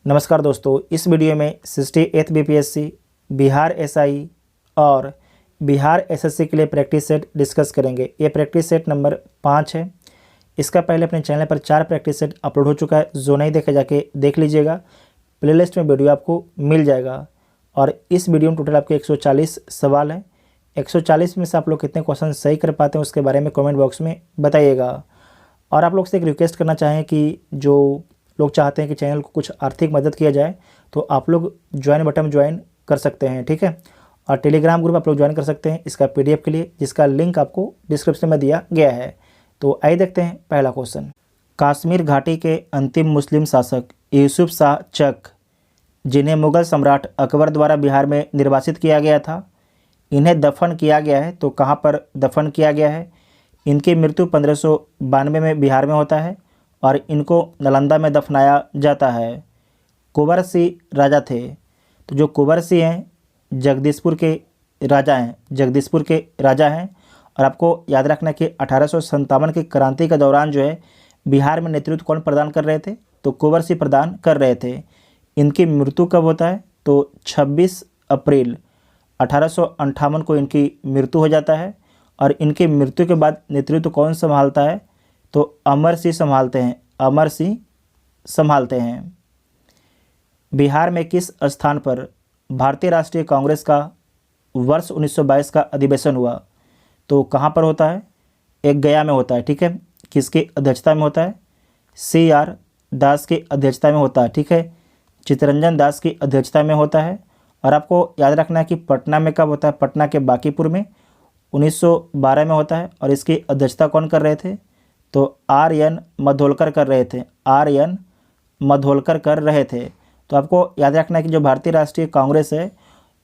नमस्कार दोस्तों, इस वीडियो में 68th बीपीएससी, बिहार एसआई और बिहार एसएससी के लिए प्रैक्टिस सेट डिस्कस करेंगे। ये प्रैक्टिस सेट नंबर 5 है। इसका पहले अपने चैनल पर 4 प्रैक्टिस सेट अपलोड हो चुका है। जो नहीं देखा जाके देख लीजिएगा, प्लेलिस्ट में वीडियो आपको मिल जाएगा। और इस वीडियो में टोटल आपके 140 सवाल हैं। 140 में से आप लोग कितने क्वेश्चन सही कर पाते हैं उसके बारे में कमेंट बॉक्स में बताइएगा। और आप लोग से एक रिक्वेस्ट करना चाहें कि जो लोग चाहते हैं कि चैनल को कुछ आर्थिक मदद किया जाए तो आप लोग ज्वाइन बटन ज्वाइन कर सकते हैं, ठीक है। और टेलीग्राम ग्रुप आप लोग ज्वाइन कर सकते हैं इसका पीडीएफ के लिए, जिसका लिंक आपको डिस्क्रिप्शन में दिया गया है। तो आइए देखते हैं पहला क्वेश्चन। कश्मीर घाटी के अंतिम मुस्लिम शासक यूसुफ शाह चक, जिन्हें मुगल सम्राट अकबर द्वारा बिहार में निर्वासित किया गया था, इन्हें दफन किया गया है तो कहाँ पर दफन किया गया है। इनकी मृत्यु 1592 में बिहार में होता है और इनको नालंदा में दफनाया जाता है। कुंवर सिंह राजा थे, तो जो कुंवर सिंह हैं जगदीशपुर के राजा हैं। और आपको याद रखना कि 1857 की क्रांति के दौरान जो है बिहार में नेतृत्व कौन प्रदान कर रहे थे, तो कुंवर सिंह प्रदान कर रहे थे। इनकी मृत्यु कब होता है, तो 26 अप्रैल 1858 को इनकी मृत्यु हो जाता है। और इनकी मृत्यु के बाद नेतृत्व कौन संभालता है, तो अमर सिंह संभालते हैं। बिहार में किस स्थान पर भारतीय राष्ट्रीय कांग्रेस का वर्ष 1922 का अधिवेशन हुआ, तो कहाँ पर होता है, एक गया में होता है, ठीक है। किसकी अध्यक्षता में होता है, CR दास की अध्यक्षता में होता है, ठीक है। चित्तरंजन दास की अध्यक्षता में होता है। और आपको याद रखना है कि पटना में कब होता है, पटना के बांकीपुर में 1912 में होता है। और इसकी अध्यक्षता कौन कर रहे थे, तो RN मधोलकर कर रहे थे। तो आपको याद रखना है कि जो भारतीय राष्ट्रीय कांग्रेस है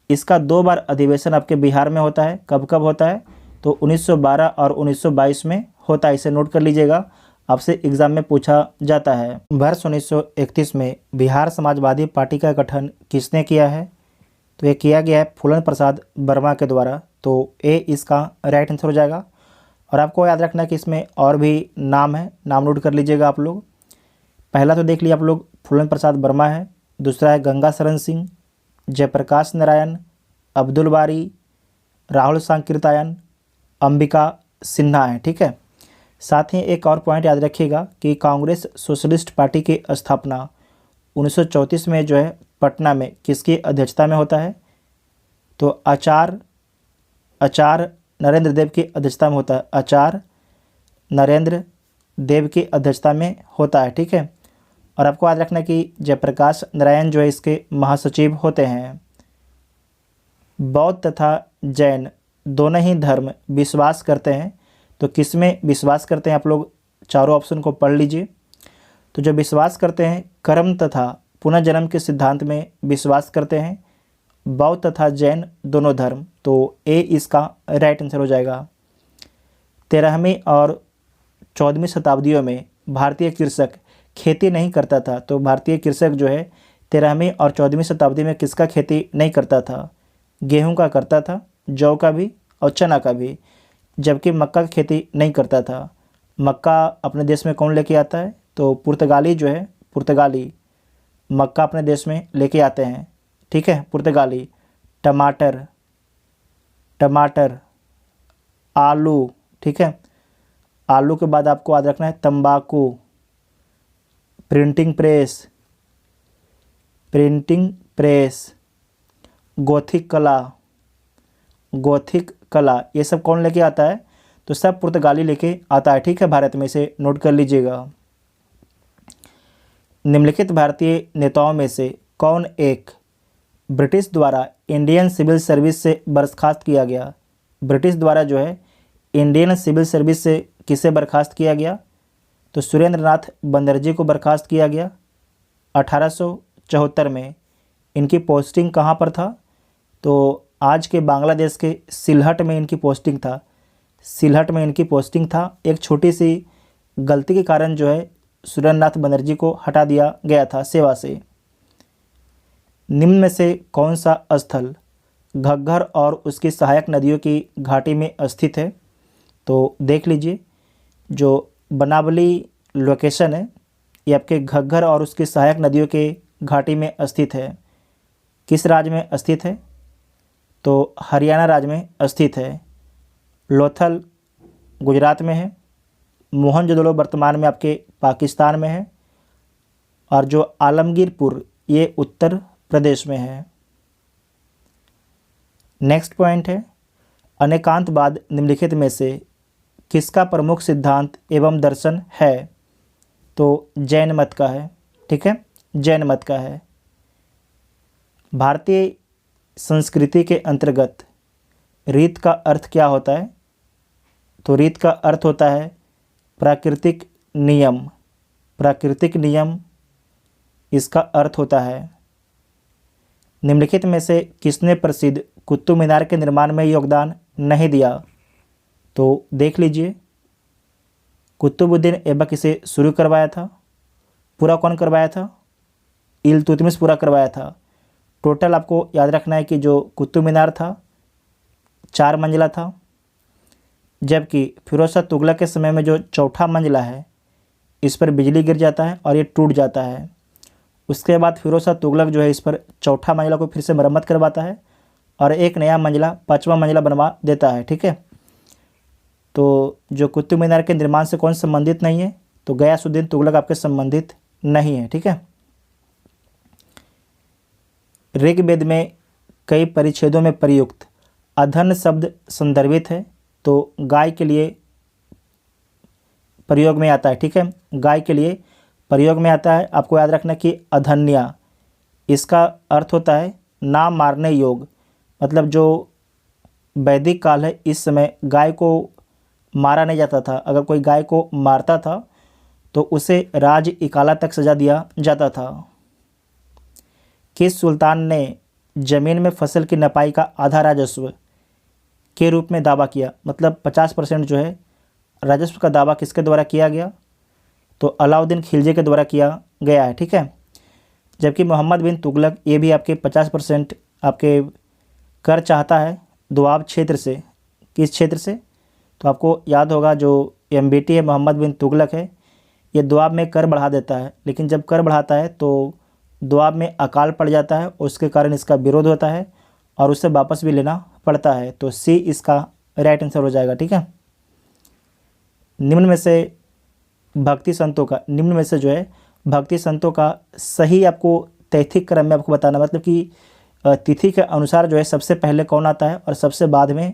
इसका 2 बार अधिवेशन आपके बिहार में होता है। कब कब होता है, तो 1912 और 1922 में होता है। इसे नोट कर लीजिएगा, आपसे एग्जाम में पूछा जाता है। वर्ष 1931 में बिहार समाजवादी पार्टी का गठन किसने किया है, तो ये किया गया है फूलन प्रसाद वर्मा के द्वारा। तो ए इसका राइट आंसर हो जाएगा। और आपको याद रखना है कि इसमें और भी नाम है, नाम नोट कर लीजिएगा आप लोग। पहला तो देख लिया आप लोग, फूलन प्रसाद वर्मा है। दूसरा है गंगा शरण सिंह, जयप्रकाश नारायण, अब्दुल बारी, राहुल सांकृत्यायन, अंबिका सिन्हा है, ठीक है। साथ ही एक और पॉइंट याद रखिएगा कि कांग्रेस सोशलिस्ट पार्टी की स्थापना 1934 में जो है पटना में किसकी अध्यक्षता में होता है, तो आचार्य नरेंद्र देव की अध्यक्षता में होता है। आचार्य नरेंद्र देव की अध्यक्षता में होता है, ठीक है। और आपको याद रखना कि जयप्रकाश नारायण जो है इसके महासचिव होते हैं। बौद्ध तथा जैन दोनों ही धर्म विश्वास करते हैं, तो किस में विश्वास करते हैं, आप लोग चारों ऑप्शन को पढ़ लीजिए। तो जो विश्वास करते हैं कर्म तथा पुनर्जन्म के सिद्धांत में विश्वास करते हैं बौद्ध तथा जैन दोनों धर्म। तो ए इसका राइट आंसर हो जाएगा। 13वीं और 14वीं शताब्दियों में भारतीय कृषक खेती नहीं करता था, तो भारतीय कृषक जो है 13वीं और 14वीं शताब्दी में किसका खेती नहीं करता था, गेहूं का करता था, जौ का भी और चना का भी। जबकि मक्का की खेती नहीं करता था। मक्का अपने देश में कौन लेके आता है, तो पुर्तगाली जो है, पुर्तगाली मक्का अपने देश में लेके आते हैं, ठीक है। पुर्तगाली टमाटर, आलू, ठीक है। आलू के बाद आपको याद रखना है तंबाकू, प्रिंटिंग प्रेस, गोथिक कला, ये सब कौन लेके आता है, तो सब पुर्तगाली लेके आता है, ठीक है। भारत में इसे नोट कर लीजिएगा। निम्नलिखित भारतीय नेताओं में से कौन एक ब्रिटिश द्वारा इंडियन सिविल सर्विस से बर्खास्त किया गया। ब्रिटिश द्वारा जो है इंडियन सिविल सर्विस से किसे बर्खास्त किया गया, तो सुरेंद्र नाथ बनर्जी को बर्खास्त किया गया 1874 में। इनकी पोस्टिंग कहाँ पर था, तो आज के बांग्लादेश के सिलहट में इनकी पोस्टिंग था। एक छोटी सी गलती के कारण जो है सुरेंद्र नाथ बनर्जी को हटा दिया गया था सेवा से। निम्न में से कौन सा स्थल घग्गर और उसकी सहायक नदियों की घाटी में स्थित है, तो देख लीजिए। जो बनावली लोकेशन है ये आपके घग्गर और उसकी सहायक नदियों के घाटी में स्थित है? किस राज्य में स्थित है? तो हरियाणा राज्य में स्थित है। लोथल गुजरात में है। मोहनजोदड़ो वर्तमान में आपके पाकिस्तान में है। और जो आलमगीरपुर ये उत्तर प्रदेश में है। नेक्स्ट पॉइंट है, अनेकांतवाद निम्नलिखित में से किसका प्रमुख सिद्धांत एवं दर्शन है? तो जैन मत का है। ठीक है, जैन मत का है। भारतीय संस्कृति के अंतर्गत रीत का अर्थ क्या होता है? तो रीत का अर्थ होता है प्राकृतिक नियम। प्राकृतिक नियम इसका अर्थ होता है। निम्नलिखित में से किसने प्रसिद्ध कुतुब मीनार के निर्माण में योगदान नहीं दिया? तो देख लीजिए, कुतुबुद्दीन ऐबक इसे शुरू करवाया था। पूरा कौन करवाया था? इल्तुतमिश पूरा करवाया था। टोटल आपको याद रखना है कि जो कुतुब मीनार था 4 मंजिला था, जबकि फिरोज शाह तुगलक के समय में जो चौथा मंजिला है इस पर बिजली गिर जाता है और ये टूट जाता है। उसके बाद फिरोज शाह तुगलक जो है इस पर चौथा मंजिला को फिर से मरम्मत करवाता है और एक नया मंजिला 5वां मंजिला बनवा देता है। ठीक है, तो जो कुतुब मीनार के निर्माण से कौन संबंधित नहीं है? तो गयासुद्दीन तुगलक आपके संबंधित नहीं है। ठीक है, ऋग्वेद में कई परिच्छेदों में प्रयुक्त अधन शब्द संदर्भित है। तो गाय के लिए प्रयोग में आता है। ठीक है, गाय के लिए प्रयोग में आता है। आपको याद रखना कि अधन्या इसका अर्थ होता है ना मारने योग। मतलब जो वैदिक काल है इस समय गाय को मारा नहीं जाता था। अगर कोई गाय को मारता था तो उसे राज इकाला तक सजा दिया जाता था। किस सुल्तान ने जमीन में फसल की नपाई का आधा राजस्व के रूप में दावा किया? मतलब 50% जो है राजस्व का दावा किसके द्वारा किया गया? तो अलाउद्दीन खिलजी के द्वारा किया गया है। ठीक है, जबकि मोहम्मद बिन तुगलक ये भी आपके 50% आपके कर चाहता है दोआब क्षेत्र से। किस क्षेत्र से? तो आपको याद होगा जो एमबीटी है मोहम्मद बिन तुगलक है, ये दोआब में कर बढ़ा देता है, लेकिन जब कर बढ़ाता है तो दोआब में अकाल पड़ जाता है, उसके कारण इसका विरोध होता है और उसे वापस भी लेना पड़ता है। तो सी इसका राइट आंसर हो जाएगा। ठीक है, निम्न में से जो है भक्ति संतों का सही आपको तैथिक क्रम में आपको बताना, मतलब कि तिथि के अनुसार जो है सबसे पहले कौन आता है और सबसे बाद में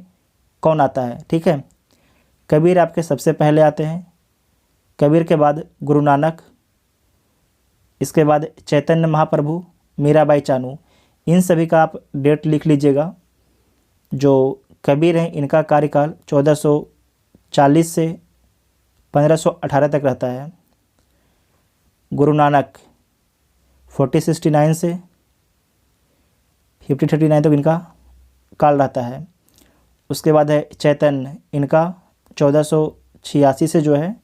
कौन आता है। ठीक है, कबीर आपके सबसे पहले आते हैं, कबीर के बाद गुरु नानक, इसके बाद चैतन्य महाप्रभु, मीराबाई चानू। इन सभी का आप डेट लिख लीजिएगा। जो कबीर हैं इनका कार्यकाल 1440 से 1518 तक रहता है। गुरु नानक 1469 से 1539 तक इनका काल रहता है। उसके बाद है चैतन्य, इनका 1486 से जो है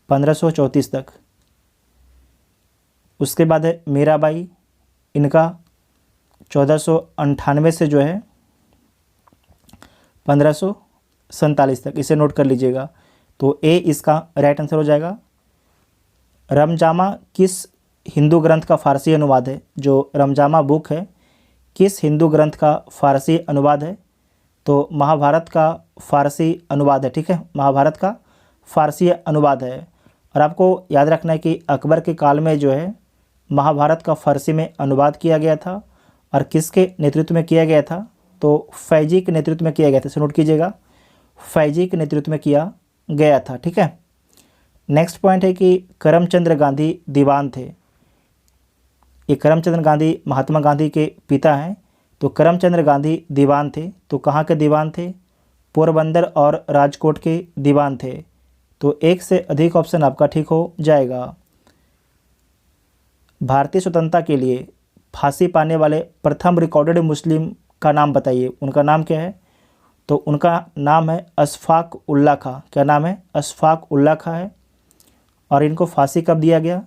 1534 तक। उसके बाद है मीराबाई, इनका 1498 से जो है 1547 तक। इसे नोट कर लीजिएगा। तो ए इसका राइट आंसर हो जाएगा। रमजामा किस हिंदू ग्रंथ का फारसी अनुवाद है? जो रमजामा बुक है किस हिंदू ग्रंथ का फारसी अनुवाद है? तो महाभारत का फारसी अनुवाद है। ठीक है, महाभारत का फारसी अनुवाद है। और आपको याद रखना है कि अकबर के काल में जो है महाभारत का फारसी में अनुवाद किया गया था और किसके नेतृत्व में किया गया था? तो फैजी के नेतृत्व में किया गया था। इसे नोट कीजिएगा, फैजी के नेतृत्व में किया गया था। ठीक है, नेक्स्ट पॉइंट है कि करमचंद गांधी दीवान थे। ये करमचंद गांधी महात्मा गांधी के पिता हैं। तो करमचंद गांधी दीवान थे, तो कहाँ के दीवान थे? पोरबंदर और राजकोट के दीवान थे। तो एक से अधिक ऑप्शन आपका ठीक हो जाएगा। भारतीय स्वतंत्रता के लिए फांसी पाने वाले प्रथम रिकॉर्डेड मुस्लिम का नाम बताइए। उनका नाम क्या है? तो उनका नाम है अशफाक उल्ला खां। क्या नाम है? अशफाक उल्ला खां है। और इनको फांसी कब दिया गया?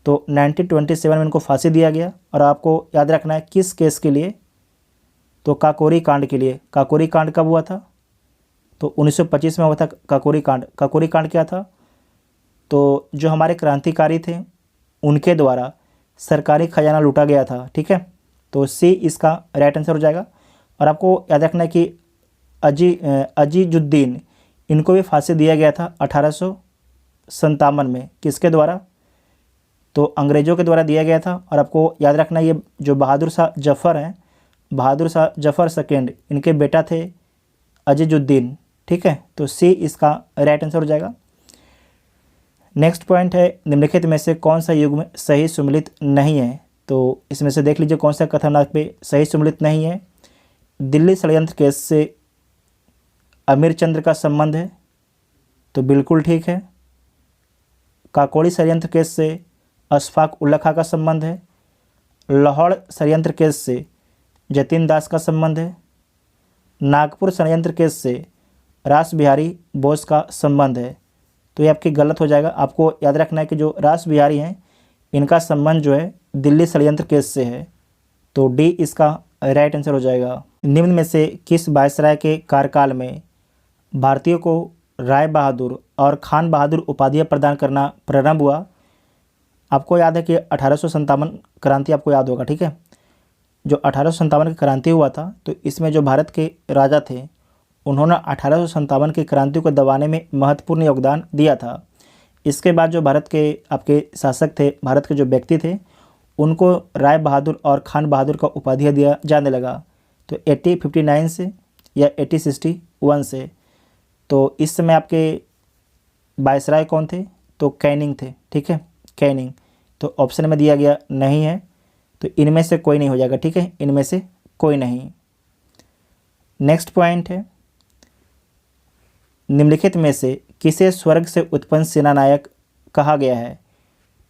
तो 1927 में इनको फांसी दिया गया। और आपको याद रखना है किस केस के लिए? तो काकोरी कांड के लिए। काकोरी कांड कब हुआ था? तो 1925 में हुआ था काकोरी कांड। काकोरी कांड क्या था? तो जो हमारे क्रांतिकारी थे उनके द्वारा सरकारी खजाना लूटा गया था। ठीक है, तो सी इसका राइट आंसर हो जाएगा। और आपको याद रखना है कि अजीजुद्दीन, इनको भी फांसी दिया गया था 1857 में। किसके द्वारा? तो अंग्रेज़ों के द्वारा दिया गया था। और आपको याद रखना ये जो बहादुर शाह जफ़र हैं, बहादुर शाह जफ़र सेकेंड, इनके बेटा थे अजीजुद्दीन। ठीक है, तो सी इसका राइट आंसर हो जाएगा। नेक्स्ट पॉइंट है, निम्नलिखित में से कौन सा युग्म सही सुमेलित नहीं है? तो इसमें से देख लीजिए कौन सा कथन पे सही सुमेलित नहीं है। दिल्ली षड्यंत्र केस से अमीर चंद्र का संबंध है, तो बिल्कुल ठीक है। काकोड़ी षड्यंत्र केस से अशफाक उल्ला खां का संबंध है। लाहौर षड्यंत्र केस से जतिन दास का संबंध है। नागपुर षड्यंत्र केस से रास बिहारी बोस का संबंध है, तो ये आपकी गलत हो जाएगा। आपको याद रखना है कि जो रास बिहारी हैं, इनका संबंध जो है दिल्ली षड्यंत्र केस से है, तो डी इसका राइट आंसर हो जाएगा। निम्न में से किस वायसराय के कार्यकाल में भारतीयों को राय बहादुर और खान बहादुर उपाधियाँ प्रदान करना प्रारंभ हुआ? आपको याद है कि 1857 क्रांति आपको याद होगा। ठीक है, जो 1857 की क्रांति हुआ था, तो इसमें जो भारत के राजा थे, उन्होंने 1857 की क्रांति को दबाने में महत्वपूर्ण योगदान दिया था। इसके बाद जो भारत के आपके शासक थे, भारत के जो व्यक्ति थे, उनको राय बहादुर और खान बहादुर का उपाधियाँ दिया जाने लगा। तो 1859 से या 1861 से। तो इस समय आपके वायसराय कौन थे? तो कैनिंग थे। ठीक है, कैनिंग। तो ऑप्शन में दिया गया नहीं है, तो इनमें से कोई नहीं हो जाएगा। ठीक है, इनमें से कोई नहीं। नेक्स्ट पॉइंट है, निम्नलिखित में से किसे स्वर्ग से उत्पन्न सेनानायक कहा गया है?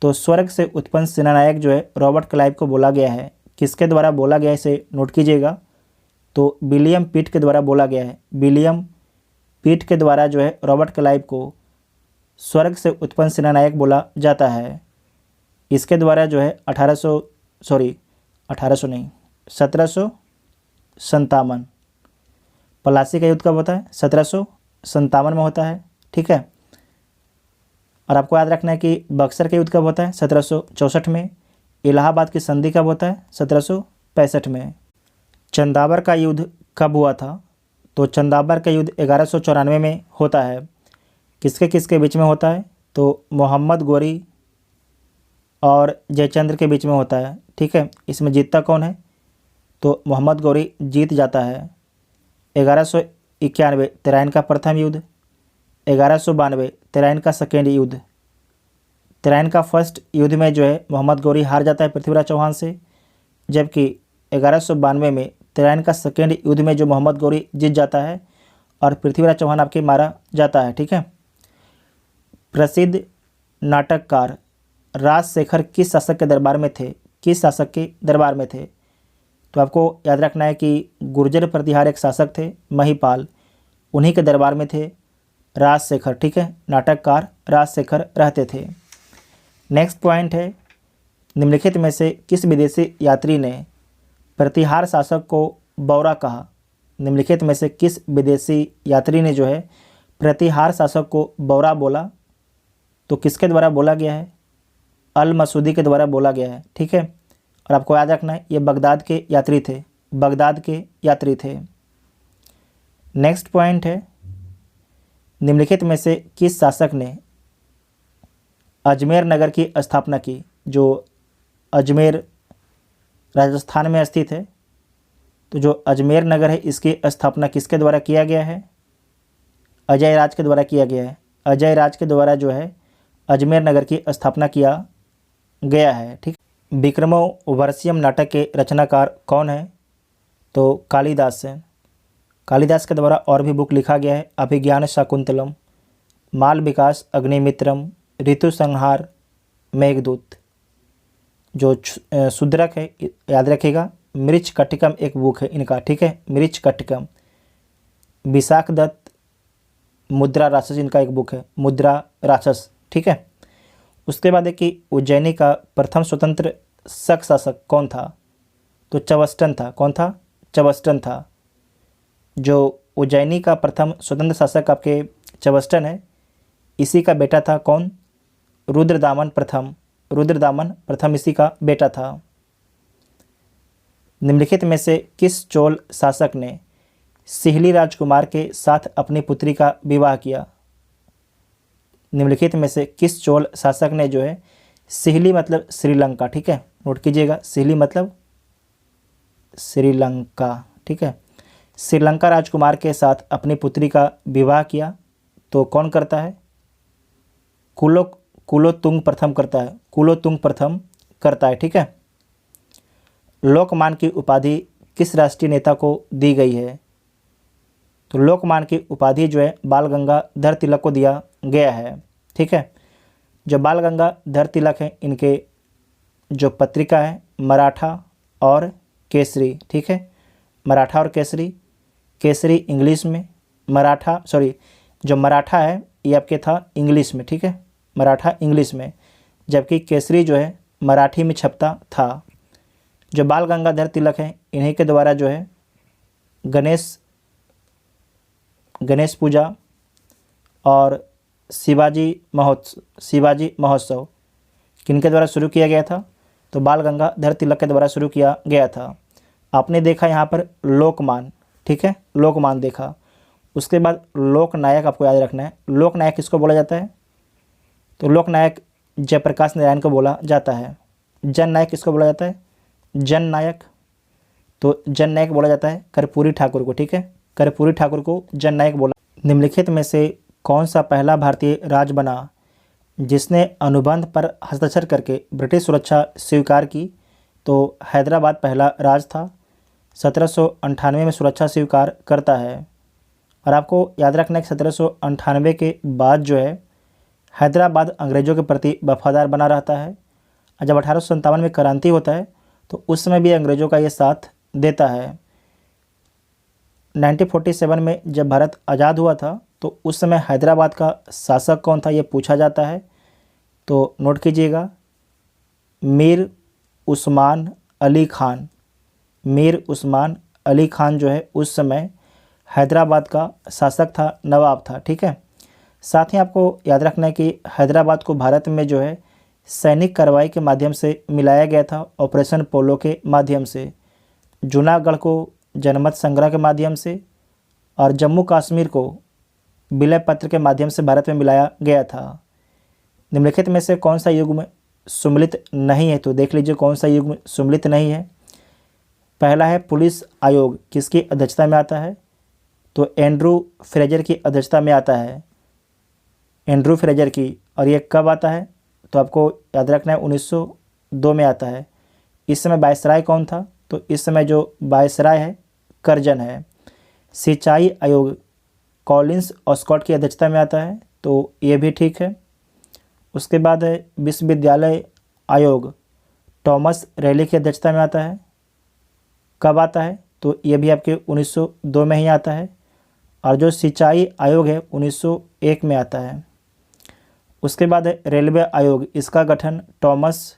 तो स्वर्ग से उत्पन्न सेनानायक जो है रॉबर्ट क्लाइव को बोला गया है। किसके द्वारा बोला गया है, इसे नोट कीजिएगा। तो विलियम पिट के द्वारा बोला गया है। विलियम पिट के द्वारा जो है रॉबर्ट क्लाइव को स्वर्ग से उत्पन्न सेनानायक बोला जाता है। इसके द्वारा जो है 1757 प्लासी का युद्ध कब होता है? 1757 में होता है। ठीक है, और आपको याद रखना है कि बक्सर का युद्ध कब होता है? 1764 में। इलाहाबाद की संधि कब होता है? 1765 में। चंदावर का युद्ध कब हुआ था? तो चंदावर का युद्ध 1194 में होता है। किसके किसके बीच में होता है? तो मोहम्मद गोरी और जयचंद्र के बीच में होता है। ठीक है, इसमें जीतता कौन है? तो मोहम्मद गोरी जीत जाता है। 1191 तराइन का प्रथम युद्ध। 1192 तराइन का सेकेंड युद्ध। तराइन का फर्स्ट युद्ध में जो है मोहम्मद गोरी हार जाता है पृथ्वीराज चौहान से, जबकि 1192 में तराइन का सेकेंड युद्ध में जो मोहम्मद गोरी जीत जाता है और पृथ्वीराज चौहान आपके मारा जाता है। ठीक है, प्रसिद्ध नाटककार राजशेखर किस शासक के दरबार में थे? किस शासक के दरबार में थे? तो आपको याद रखना है कि गुर्जर प्रतिहार एक शासक थे, महिपाल, उन्हीं के दरबार में थे राजशेखर। ठीक है, नाटककार राजशेखर रहते थे। नेक्स्ट पॉइंट है, निम्नलिखित में से किस विदेशी यात्री ने प्रतिहार शासक को बौरा कहा? निम्नलिखित में से किस विदेशी यात्री ने जो है प्रतिहार शासक को बौरा बोला? तो किसके द्वारा बोला गया है? अल मसूदी के द्वारा बोला गया है। ठीक है, और आपको याद रखना है ये बगदाद के यात्री थे, बगदाद के यात्री थे। नेक्स्ट पॉइंट है, निम्नलिखित में से किस शासक ने अजमेर नगर की स्थापना की? जो अजमेर राजस्थान में स्थित है, तो जो अजमेर नगर है इसकी स्थापना किसके द्वारा किया गया है? अजय राज के द्वारा किया गया है। अजय राज के द्वारा जो है अजमेर नगर की स्थापना किया गया है। ठीक, विक्रमोर्वशीयम नाटक के रचनाकार कौन है? तो कालिदास है। कालिदास के द्वारा और भी बुक लिखा गया है, अभिज्ञान शाकुंतलम, माल विकास अग्निमित्रम, ऋतु संहार, मेघदूत। जो शूद्रक है याद रखिएगा, मृच कटिकम एक बुक है इनका। ठीक है, मृच कटिकम। विशाख दत्त मुद्रा राक्षस इनका एक बुक है, मुद्रा राक्षस। ठीक है, उसके बाद है कि उज्जैनी का प्रथम स्वतंत्र शक शासक कौन था? तो चवस्टन था। कौन था? चवस्टन था। जो उज्जैनी का प्रथम स्वतंत्र शासक आपके चवस्टन है, इसी का बेटा था कौन? रुद्रदामन प्रथम। रुद्रदामन प्रथम इसी का बेटा था। निम्नलिखित में से किस चोल शासक ने सिहली राजकुमार के साथ अपनी पुत्री का विवाह किया? निम्नलिखित में से किस चोल शासक ने जो है, सिहली मतलब श्रीलंका, ठीक है, नोट कीजिएगा, सिहली मतलब श्रीलंका, ठीक है, श्रीलंका राजकुमार के साथ अपनी पुत्री का विवाह किया तो कौन करता है? कुलोत्तुंग प्रथम करता है, कुलोत्तुंग प्रथम करता है, ठीक है। लोकमान की उपाधि किस राष्ट्रीय नेता को दी गई है? तो लोकमान की उपाधि जो है बाल गंगाधर तिलक को दिया गया है, ठीक है। जो बाल गंगाधर तिलक है, इनके जो पत्रिका है मराठा और केसरी, ठीक है, मराठा और केसरी, केसरी इंग्लिश में, मराठा जो मराठा है ये आपके था इंग्लिश में, ठीक है, मराठा इंग्लिश में, जबकि केसरी जो है मराठी में छपता था। जो बाल गंगाधर तिलक हैं इन्हीं के द्वारा जो है गणेश पूजा और शिवाजी महोत्सव किनके द्वारा शुरू किया गया था? तो बाल गंगाधर तिलक के द्वारा शुरू किया गया था। आपने देखा यहाँ पर लोकमान, ठीक है, लोकमान देखा। उसके बाद लोकनायक आपको याद रखना है। लोकनायक किसको बोला जाता है? तो लोकनायक जयप्रकाश नारायण को बोला जाता है। जननायक किसको बोला जाता है? जननायक, तो जननायक बोला जाता है कर्पूरी ठाकुर को, ठीक है, कर्पूरी ठाकुर को जननायक बोला। निम्नलिखित में से कौन सा पहला भारतीय राज्य बना जिसने अनुबंध पर हस्ताक्षर करके ब्रिटिश सुरक्षा स्वीकार की? तो हैदराबाद पहला राज्य था, 1798 में सुरक्षा स्वीकार करता है। और आपको याद रखना है कि 1798 के बाद जो है हैदराबाद अंग्रेज़ों के प्रति वफादार बना रहता है। और जब 1857 में क्रांति होता है तो उस समय भी अंग्रेज़ों का ये साथ देता है। 1947 में जब भारत आज़ाद हुआ था तो उस समय हैदराबाद का शासक कौन था ये पूछा जाता है। तो नोट कीजिएगा, मीर उस्मान अली खान। मीर उस्मान अली खान जो है उस समय हैदराबाद का शासक था, नवाब था, ठीक है। साथ ही आपको याद रखना है कि हैदराबाद को भारत में जो है सैनिक कार्रवाई के माध्यम से मिलाया गया था, ऑपरेशन पोलो के माध्यम से, जूनागढ़ को जनमत संग्रह के माध्यम से, और जम्मू कश्मीर को विलय पत्र के माध्यम से भारत में मिलाया गया था। निम्नलिखित में से कौन सा युग्म सम्मिलित नहीं है? तो देख लीजिए कौन सा युग्म सम्मिलित नहीं है। पहला है पुलिस आयोग, किसकी अध्यक्षता में आता है? तो एंड्रू फ्रेजर की अध्यक्षता में आता है, एंड्रू फ्रेजर की। और ये कब आता है? तो आपको याद रखना है 1902 में आता है। इस समय वायसराय कौन था? तो इस समय जो वायसराय है कर्जन है। सिंचाई आयोग कॉलिंस ऑस्कॉट की अध्यक्षता में आता है, तो ये भी ठीक है। उसके बाद है विश्वविद्यालय आयोग, टॉमस रैली की अध्यक्षता में आता है। कब आता है? तो ये भी आपके 1902 में ही आता है। और जो सिंचाई आयोग है 1901 में आता है। उसके बाद है रेलवे आयोग, इसका गठन टॉमस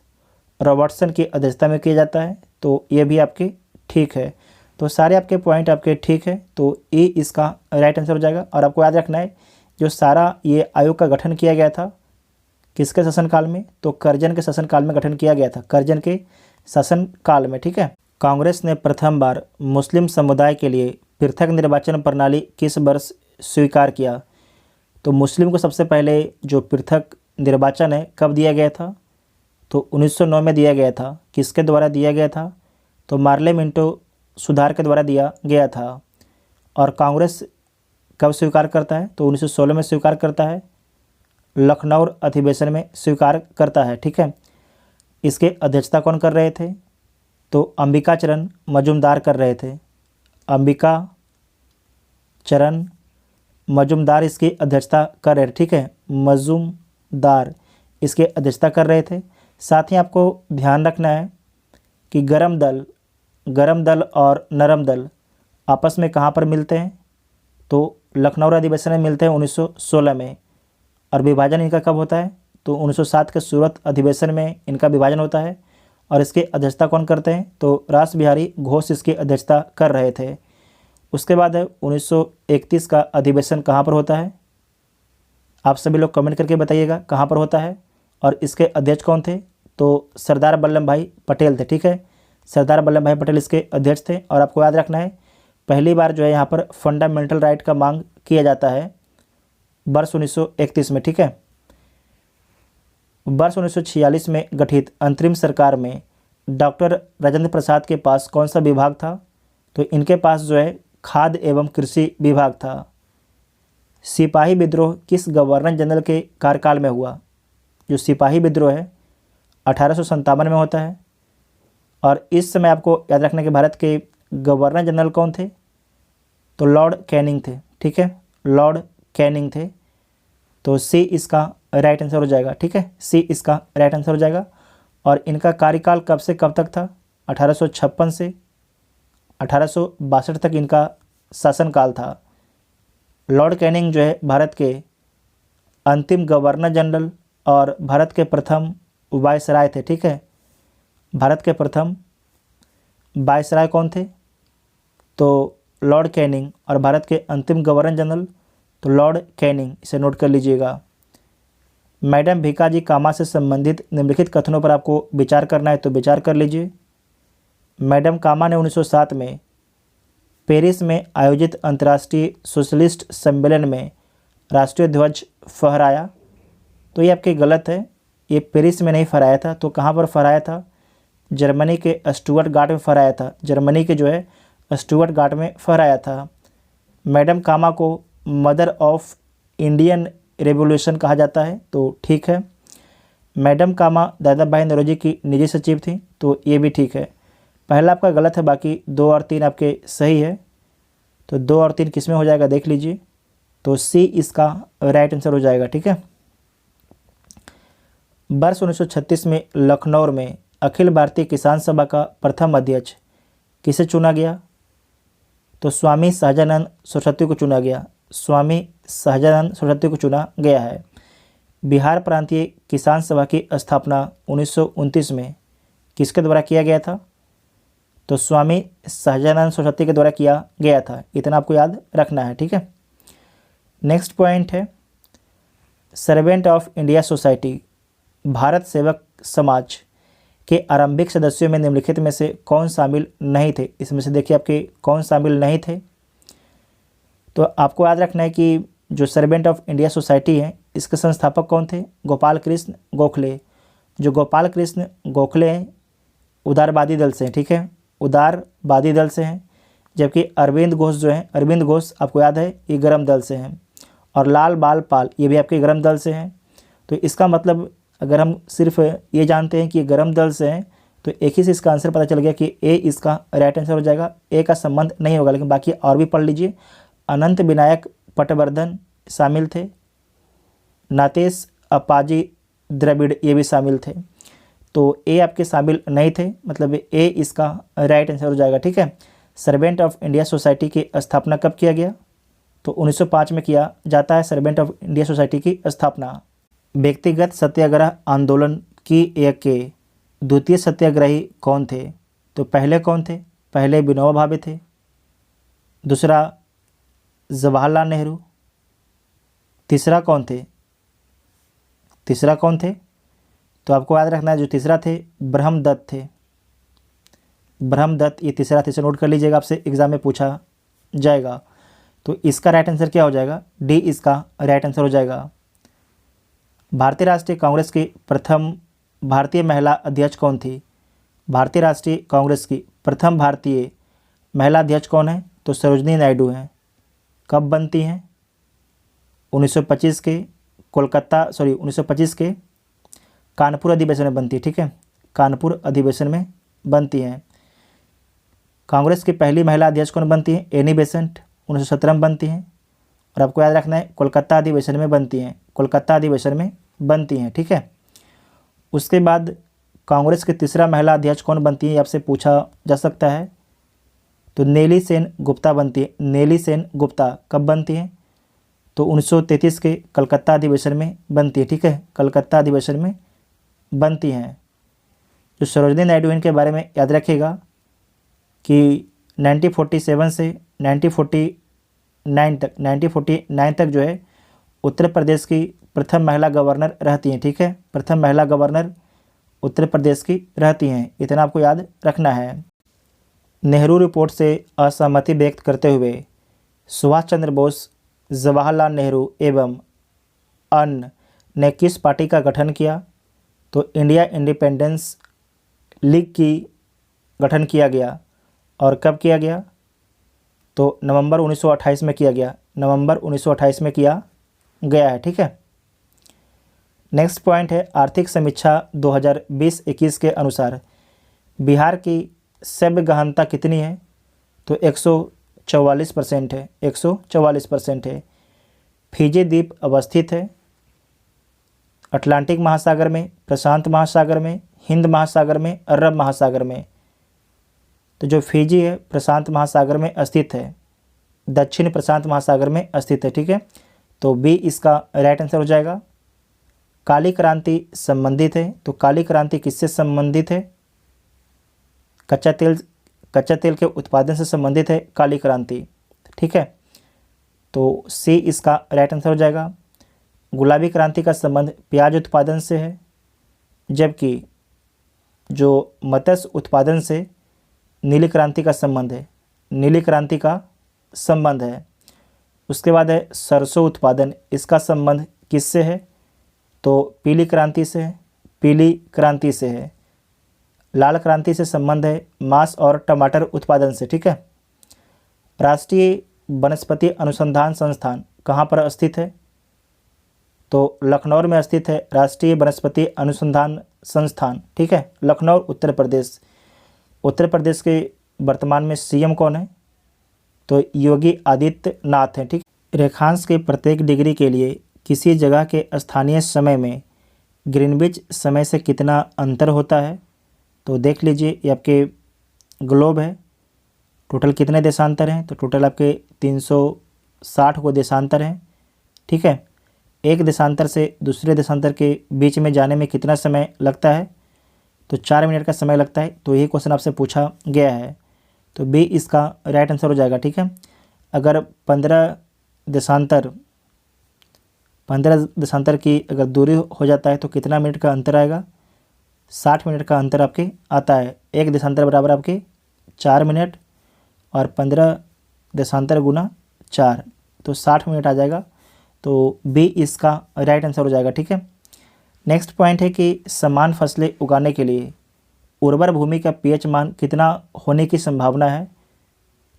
रॉबर्टसन की अध्यक्षता में किया जाता है, तो ये भी आपके ठीक है। तो सारे आपके पॉइंट आपके ठीक है, तो ए इसका राइट आंसर हो जाएगा। और आपको याद रखना है जो सारा ये आयोग का गठन किया गया था किसके शासनकाल में? तो कर्जन के शासनकाल में गठन किया गया था, कर्जन के शासनकाल में, ठीक है। कांग्रेस ने प्रथम बार मुस्लिम समुदाय के लिए पृथक निर्वाचन प्रणाली किस वर्ष स्वीकार किया? तो मुस्लिम को सबसे पहले जो पृथक निर्वाचन है कब दिया गया था? तो 1909 में दिया गया था। किसके द्वारा दिया गया था? तो मार्ले मिंटो सुधार के द्वारा दिया गया था। और कांग्रेस कब स्वीकार करता है? तो 1916 में स्वीकार करता है, लखनऊ अधिवेशन में स्वीकार करता है, ठीक है। इसके अध्यक्षता कौन कर रहे थे? तो अंबिका चरण मजूमदार कर रहे थे, अंबिका चरण मजूमदार इसकी अध्यक्षता कर रहे थे, ठीक है, मजूमदार इसके अध्यक्षता कर रहे थे। साथ ही आपको ध्यान रखना है कि गरम दल और नरम दल आपस में कहाँ पर मिलते हैं? तो लखनऊ अधिवेशन में मिलते हैं 1916 में। और विभाजन इनका कब होता है? तो 1907 के सूरत अधिवेशन में इनका विभाजन होता है। और इसकी अध्यक्षता कौन करते हैं? तो रास बिहारी घोष इसकी अध्यक्षता कर रहे थे। उसके बाद है 1931 का अधिवेशन कहाँ पर होता है? आप सभी लोग कमेंट करके बताइएगा कहाँ पर होता है। और इसके अध्यक्ष कौन थे? तो सरदार वल्लभ भाई पटेल थे, ठीक है। सरदार वल्लभ भाई पटेल इसके अध्यक्ष थे। और आपको याद रखना है पहली बार जो है यहाँ पर फंडामेंटल राइट का मांग किया जाता है वर्ष 1931 में, ठीक है। वर्ष 1946 में गठित अंतरिम सरकार में डॉक्टर राजेंद्र प्रसाद के पास कौन सा विभाग था? तो इनके पास जो है खाद्य एवं कृषि विभाग था। सिपाही विद्रोह किस गवर्नर जनरल के कार्यकाल में हुआ? जो सिपाही विद्रोह है 1857 में होता है। और इस समय आपको याद रखना कि भारत के गवर्नर जनरल कौन थे? तो लॉर्ड कैनिंग थे, ठीक है, लॉर्ड कैनिंग थे। तो सी इसका राइट आंसर हो जाएगा, ठीक है, सी इसका राइट आंसर हो जाएगा। और इनका कार्यकाल कब से कब तक था? 1856 से 1862 तक इनका शासनकाल था। लॉर्ड कैनिंग जो है भारत के अंतिम गवर्नर जनरल और भारत के प्रथम वायसराय थे, ठीक है। भारत के प्रथम वायसराय कौन थे? तो लॉर्ड कैनिंग। और भारत के अंतिम गवर्नर जनरल तो लॉर्ड कैनिंग, इसे नोट कर लीजिएगा। मैडम भीकाजी कामा से संबंधित निम्नलिखित कथनों पर आपको विचार करना है, तो विचार कर लीजिए। मैडम कामा ने 1907 में पेरिस में आयोजित अंतर्राष्ट्रीय सोशलिस्ट सम्मेलन में राष्ट्रीय ध्वज फहराया। तो ये आपके गलत है, ये पेरिस में नहीं फहराया था। तो कहाँ पर फहराया था? जर्मनी के स्टुअर्टगार्ट में फहराया था। जर्मनी के जो है स्टुअर्टगार्ट में फहराया था। मैडम कामा को मदर ऑफ इंडियन रेवोल्यूशन कहा जाता है, तो ठीक है। मैडम कामा दादा भाई नौरोजी की निजी सचिव थी, तो ये भी ठीक है। पहला आपका गलत है, बाकी 2 और 3 आपके सही है। तो 2 और 3 किस में हो जाएगा देख लीजिए। तो सी इसका राइट आंसर हो जाएगा, ठीक है। वर्ष 1936 में लखनऊ में अखिल भारतीय किसान सभा का प्रथम अध्यक्ष किसे चुना गया? तो स्वामी सहजानंद सरस्वती को चुना गया। स्वामी सहजानंद सरस्वती को चुना गया है। बिहार प्रांतीय किसान सभा की स्थापना 1929 में किसके द्वारा किया गया था? तो स्वामी सहजानंद सरस्वती के द्वारा किया गया था। इतना आपको याद रखना है, ठीक है। नेक्स्ट पॉइंट है servant of India society, Bharat सेवक समाज के आरंभिक सदस्यों में निम्नलिखित में से कौन शामिल नहीं थे? इसमें से देखिए आपके कौन शामिल नहीं थे। तो आपको याद रखना है कि जो सर्वेंट ऑफ इंडिया सोसाइटी है इसके संस्थापक कौन थे? गोपाल कृष्ण गोखले। जो गोपाल कृष्ण गोखले हैं उदारवादी दल से हैं, ठीक है, उदारवादी दल से हैं। जबकि अरविंद घोष जो हैं, अरविंद घोष आपको याद है ये गरम दल से हैं। और लाल बाल पाल ये भी आपके गरम दल से हैं। तो इसका मतलब अगर हम सिर्फ ये जानते हैं कि ये गरम दल से हैं तो एक ही से इसका आंसर पता चल गया कि ए इसका राइट आंसर हो जाएगा। ए का संबंध नहीं होगा, लेकिन बाकी और भी पढ़ लीजिए। अनंत विनायक पटवर्धन शामिल थे। नातेश अपाजी द्रविड़ ये भी शामिल थे। तो ए आपके शामिल नहीं थे, मतलब ए इसका राइट आंसर हो जाएगा, ठीक है। सर्वेंट ऑफ इंडिया सोसाइटी की स्थापना कब किया गया? तो 1905 में किया जाता है सर्वेंट ऑफ इंडिया सोसाइटी की स्थापना। व्यक्तिगत सत्याग्रह आंदोलन की एक के द्वितीय सत्याग्रही कौन थे? तो पहले कौन थे? पहले विनोबा भावे थे। दूसरा जवाहरलाल नेहरू। तीसरा कौन थे? तीसरा कौन थे? तो आपको याद रखना है जो तीसरा थे ब्रह्मदत्त थे। ब्रह्मदत्त ये तीसरा थे, नोट कर लीजिएगा, आपसे एग्जाम में पूछा जाएगा। तो इसका राइट आंसर क्या हो जाएगा? डी इसका राइट आंसर हो जाएगा। भारतीय राष्ट्रीय कांग्रेस की प्रथम भारतीय महिला अध्यक्ष कौन थी? भारतीय राष्ट्रीय कांग्रेस की प्रथम भारतीय महिला अध्यक्ष कौन है? तो सरोजिनी नायडू हैं। कब बनती हैं? 1925 के 1925 के कानपुर अधिवेशन में बनती है, ठीक है, कानपुर अधिवेशन में बनती हैं। कांग्रेस की पहली महिला अध्यक्ष कौन बनती है? एनी बेसेंट 1917 में बनती हैं। और आपको याद रखना है कोलकाता अधिवेशन में बनती हैं, कोलकाता अधिवेशन में बनती हैं, ठीक है। उसके बाद कांग्रेस के तीसरा महिला अध्यक्ष कौन बनती है, आपसे पूछा जा सकता है। तो नेली सेन गुप्ता बनती है। नेली सेन गुप्ता कब बनती है? तो 1933 के कलकत्ता अधिवेशन में बनती है, ठीक है, कलकत्ता अधिवेशन में बनती हैं। जो सरोजिनी नायडू इनके बारे में याद रखिएगा कि 1947 से 1949 तक जो है उत्तर प्रदेश की प्रथम महिला गवर्नर रहती हैं, ठीक है, प्रथम महिला गवर्नर उत्तर प्रदेश की रहती हैं। इतना आपको याद रखना है। नेहरू रिपोर्ट से असहमति व्यक्त करते हुए सुभाष चंद्र बोस, जवाहरलाल नेहरू एवं अन्य ने किस पार्टी का गठन किया? तो इंडिया इंडिपेंडेंस लीग की गठन किया गया। और कब किया गया? तो नवंबर 1928 में किया गया। नवंबर 1928 में किया गया है। ठीक है। नेक्स्ट पॉइंट है, आर्थिक समीक्षा 2020-21 के अनुसार बिहार की सभ्य गहनता कितनी है? तो 144% है। 144% है। फिजी द्वीप अवस्थित है अटलांटिक महासागर में, प्रशांत महासागर में, हिंद महासागर में, अरब महासागर में। तो जो फिजी है प्रशांत महासागर में स्थित है, दक्षिण प्रशांत महासागर में स्थित है। ठीक है। तो बी इसका राइट आंसर हो जाएगा। काली क्रांति संबंधित है। तो काली क्रांति किससे संबंधित है? कच्चा तेल के उत्पादन से संबंधित है काली क्रांति। ठीक है। तो सी इसका राइट आंसर हो जाएगा। गुलाबी क्रांति का संबंध प्याज उत्पादन से है, जबकि जो मत्स्य उत्पादन से नीली क्रांति का संबंध है। नीली क्रांति का संबंध है। उसके बाद है सरसों उत्पादन, इसका संबंध किससे है? तो पीली क्रांति से है। पीली क्रांति से है। लाल क्रांति से संबंध है मांस और टमाटर उत्पादन से। ठीक है। राष्ट्रीय वनस्पति अनुसंधान संस्थान कहाँ पर स्थित है? तो लखनऊ में स्थित है राष्ट्रीय वनस्पति अनुसंधान संस्थान। ठीक है। लखनऊ उत्तर प्रदेश। उत्तर प्रदेश के वर्तमान में सीएम कौन है? तो योगी आदित्यनाथ हैं। ठीक। रेखांश के प्रत्येक डिग्री के लिए किसी जगह के स्थानीय समय में ग्रीनविच समय से कितना अंतर होता है? तो देख लीजिए, ये आपके ग्लोब है। टोटल कितने देशांतर हैं? तो टोटल आपके 360 को देशांतर हैं। ठीक है। एक देशांतर से दूसरे देशांतर के बीच में जाने में कितना समय लगता है? तो 4 मिनट का समय लगता है। तो यही क्वेश्चन आपसे पूछा गया है। तो बी इसका राइट आंसर हो जाएगा। ठीक है। अगर 15 देशांतर की अगर दूरी हो जाता है तो कितना मिनट का अंतर आएगा? 60 मिनट का अंतर आपके आता है। एक देशांतर बराबर आपके 4 मिनट और 15 देशांतर गुना 4, तो 60 मिनट आ जाएगा। तो बी इसका राइट आंसर हो जाएगा। ठीक है। नेक्स्ट पॉइंट है कि समान फसलें उगाने के लिए उर्वर भूमि का पीएच मान कितना होने की संभावना है?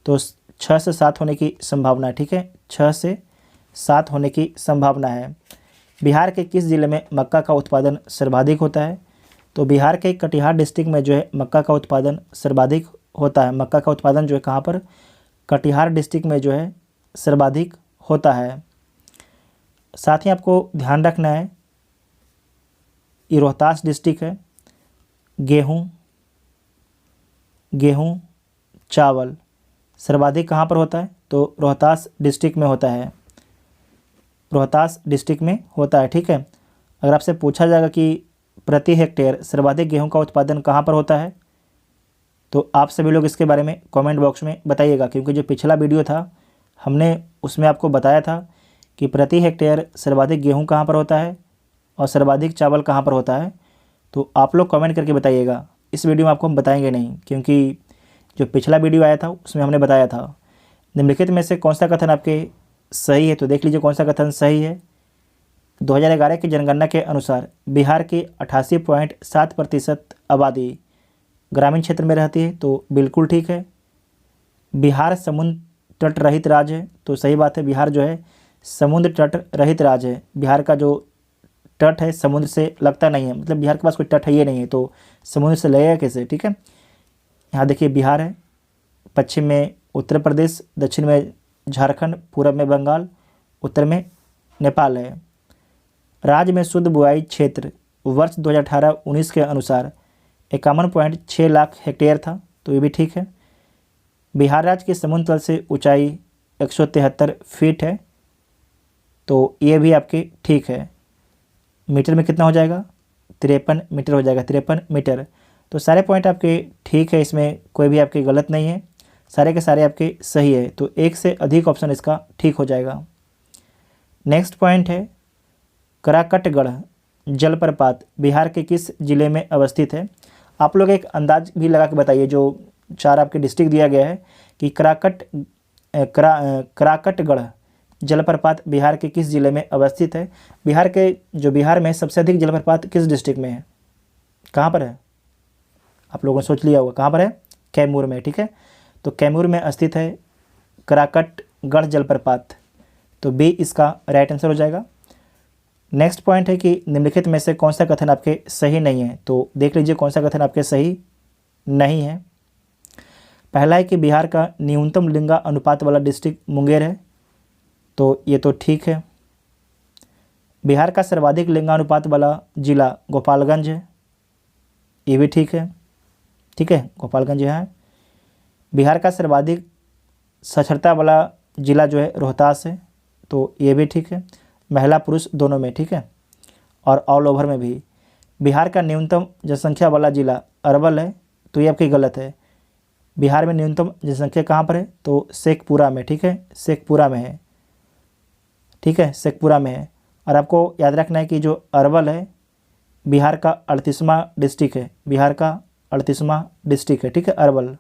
तो 6 से 7 होने की संभावना है। ठीक है। 6 से 7 होने की संभावना है। बिहार के किस जिले में मक्का का उत्पादन सर्वाधिक होता है? तो बिहार के कटिहार डिस्ट्रिक्ट में जो है मक्का का उत्पादन सर्वाधिक होता है। मक्का का उत्पादन जो है कहाँ पर? कटिहार डिस्ट्रिक्ट में जो है सर्वाधिक होता है। साथ ही आपको ध्यान रखना है, ये रोहतास डिस्ट्रिक्ट है। गेहूँ चावल सर्वाधिक कहाँ पर होता है? तो रोहतास डिस्ट्रिक्ट में होता है। रोहतास डिस्ट्रिक्ट में होता है। ठीक है। अगर आपसे पूछा जाएगा कि प्रति हेक्टेयर सर्वाधिक गेहूं का उत्पादन कहाँ पर होता है, तो आप सभी लोग इसके बारे में कमेंट बॉक्स में बताइएगा, क्योंकि जो पिछला वीडियो था हमने उसमें आपको बताया था कि प्रति हेक्टेयर सर्वाधिक गेहूं कहाँ पर होता है और सर्वाधिक चावल कहाँ पर होता है। तो आप लोग कमेंट करके बताइएगा। इस वीडियो में आपको हम बताएंगे नहीं, क्योंकि जो पिछला वीडियो आया था उसमें हमने बताया था। निम्नलिखित में से कौन सा कथन आपके सही है? तो देख लीजिए कौन सा कथन सही है। 2011 की जनगणना के अनुसार बिहार की 88.7% आबादी ग्रामीण क्षेत्र में रहती है। तो बिल्कुल ठीक है। बिहार समुद्र तट रहित राज्य है। तो सही बात है, बिहार जो है समुद्र तट रहित राज्य है। बिहार का जो तट है समुद्र से लगता नहीं है, मतलब बिहार के पास कोई तट है ये नहीं है, तो समुद्र से लगेगा कैसे? ठीक है। यहाँ देखिए बिहार है, पश्चिम में उत्तर प्रदेश, दक्षिण में झारखंड, पूरब में बंगाल, उत्तर में नेपाल है। राज्य में शुद्ध बुआई क्षेत्र वर्ष 2018-19 के अनुसार 51.6 लाख हेक्टेयर था। तो ये भी ठीक है। बिहार राज्य के समुद्र तल से ऊंचाई 173 फीट है। तो ये भी आपके ठीक है। मीटर में कितना हो जाएगा? 53 मीटर हो जाएगा। 53 मीटर। तो सारे पॉइंट आपके ठीक है, इसमें कोई भी आपके गलत नहीं है, सारे के सारे आपके सही है। तो एक से अधिक ऑप्शन इसका ठीक हो जाएगा। नेक्स्ट पॉइंट है, कराकटगढ़ जलप्रपात बिहार के किस जिले में अवस्थित है? आप लोग एक अंदाज भी लगा के बताइए। जो 4 आपके डिस्ट्रिक्ट दिया गया है कि कराकटगढ़ जलप्रपात बिहार के किस जिले में अवस्थित है? बिहार में सबसे अधिक जलप्रपात किस डिस्ट्रिक्ट में है, कहाँ पर है? आप लोगों ने सोच लिया होगा कहाँ पर है? कैमूर में, ठीक है। तो कैमूर में स्थित है कराकटगढ़ जलप्रपात। तो बी इसका राइट आंसर हो जाएगा। नेक्स्ट पॉइंट है कि निम्नलिखित में से कौन सा कथन आपके सही नहीं है? तो देख लीजिए कौन सा कथन आपके सही नहीं है। पहला है कि बिहार का न्यूनतम लिंगा अनुपात वाला डिस्ट्रिक्ट मुंगेर है। तो ये तो ठीक है। बिहार का सर्वाधिक लिंगानुपात वाला जिला गोपालगंज है, ये भी ठीक है। ठीक है, गोपालगंज यहाँ है। बिहार का सर्वाधिक साक्षरता वाला जिला जो है रोहतास है, तो ये भी ठीक है। महिला पुरुष दोनों में, ठीक है, और ऑल ओवर में भी। बिहार का न्यूनतम जनसंख्या वाला जिला अरवल है, तो ये आपकी गलत है। बिहार में न्यूनतम जनसंख्या कहाँ पर है? तो शेखपुरा में, ठीक है, शेखपुरा में है, ठीक है, शेखपुरा में है। और आपको याद रखना है कि जो अरवल है बिहार का 38वां डिस्ट्रिक्ट है, बिहार का 38वां डिस्ट्रिक्ट है, ठीक है, अरवल।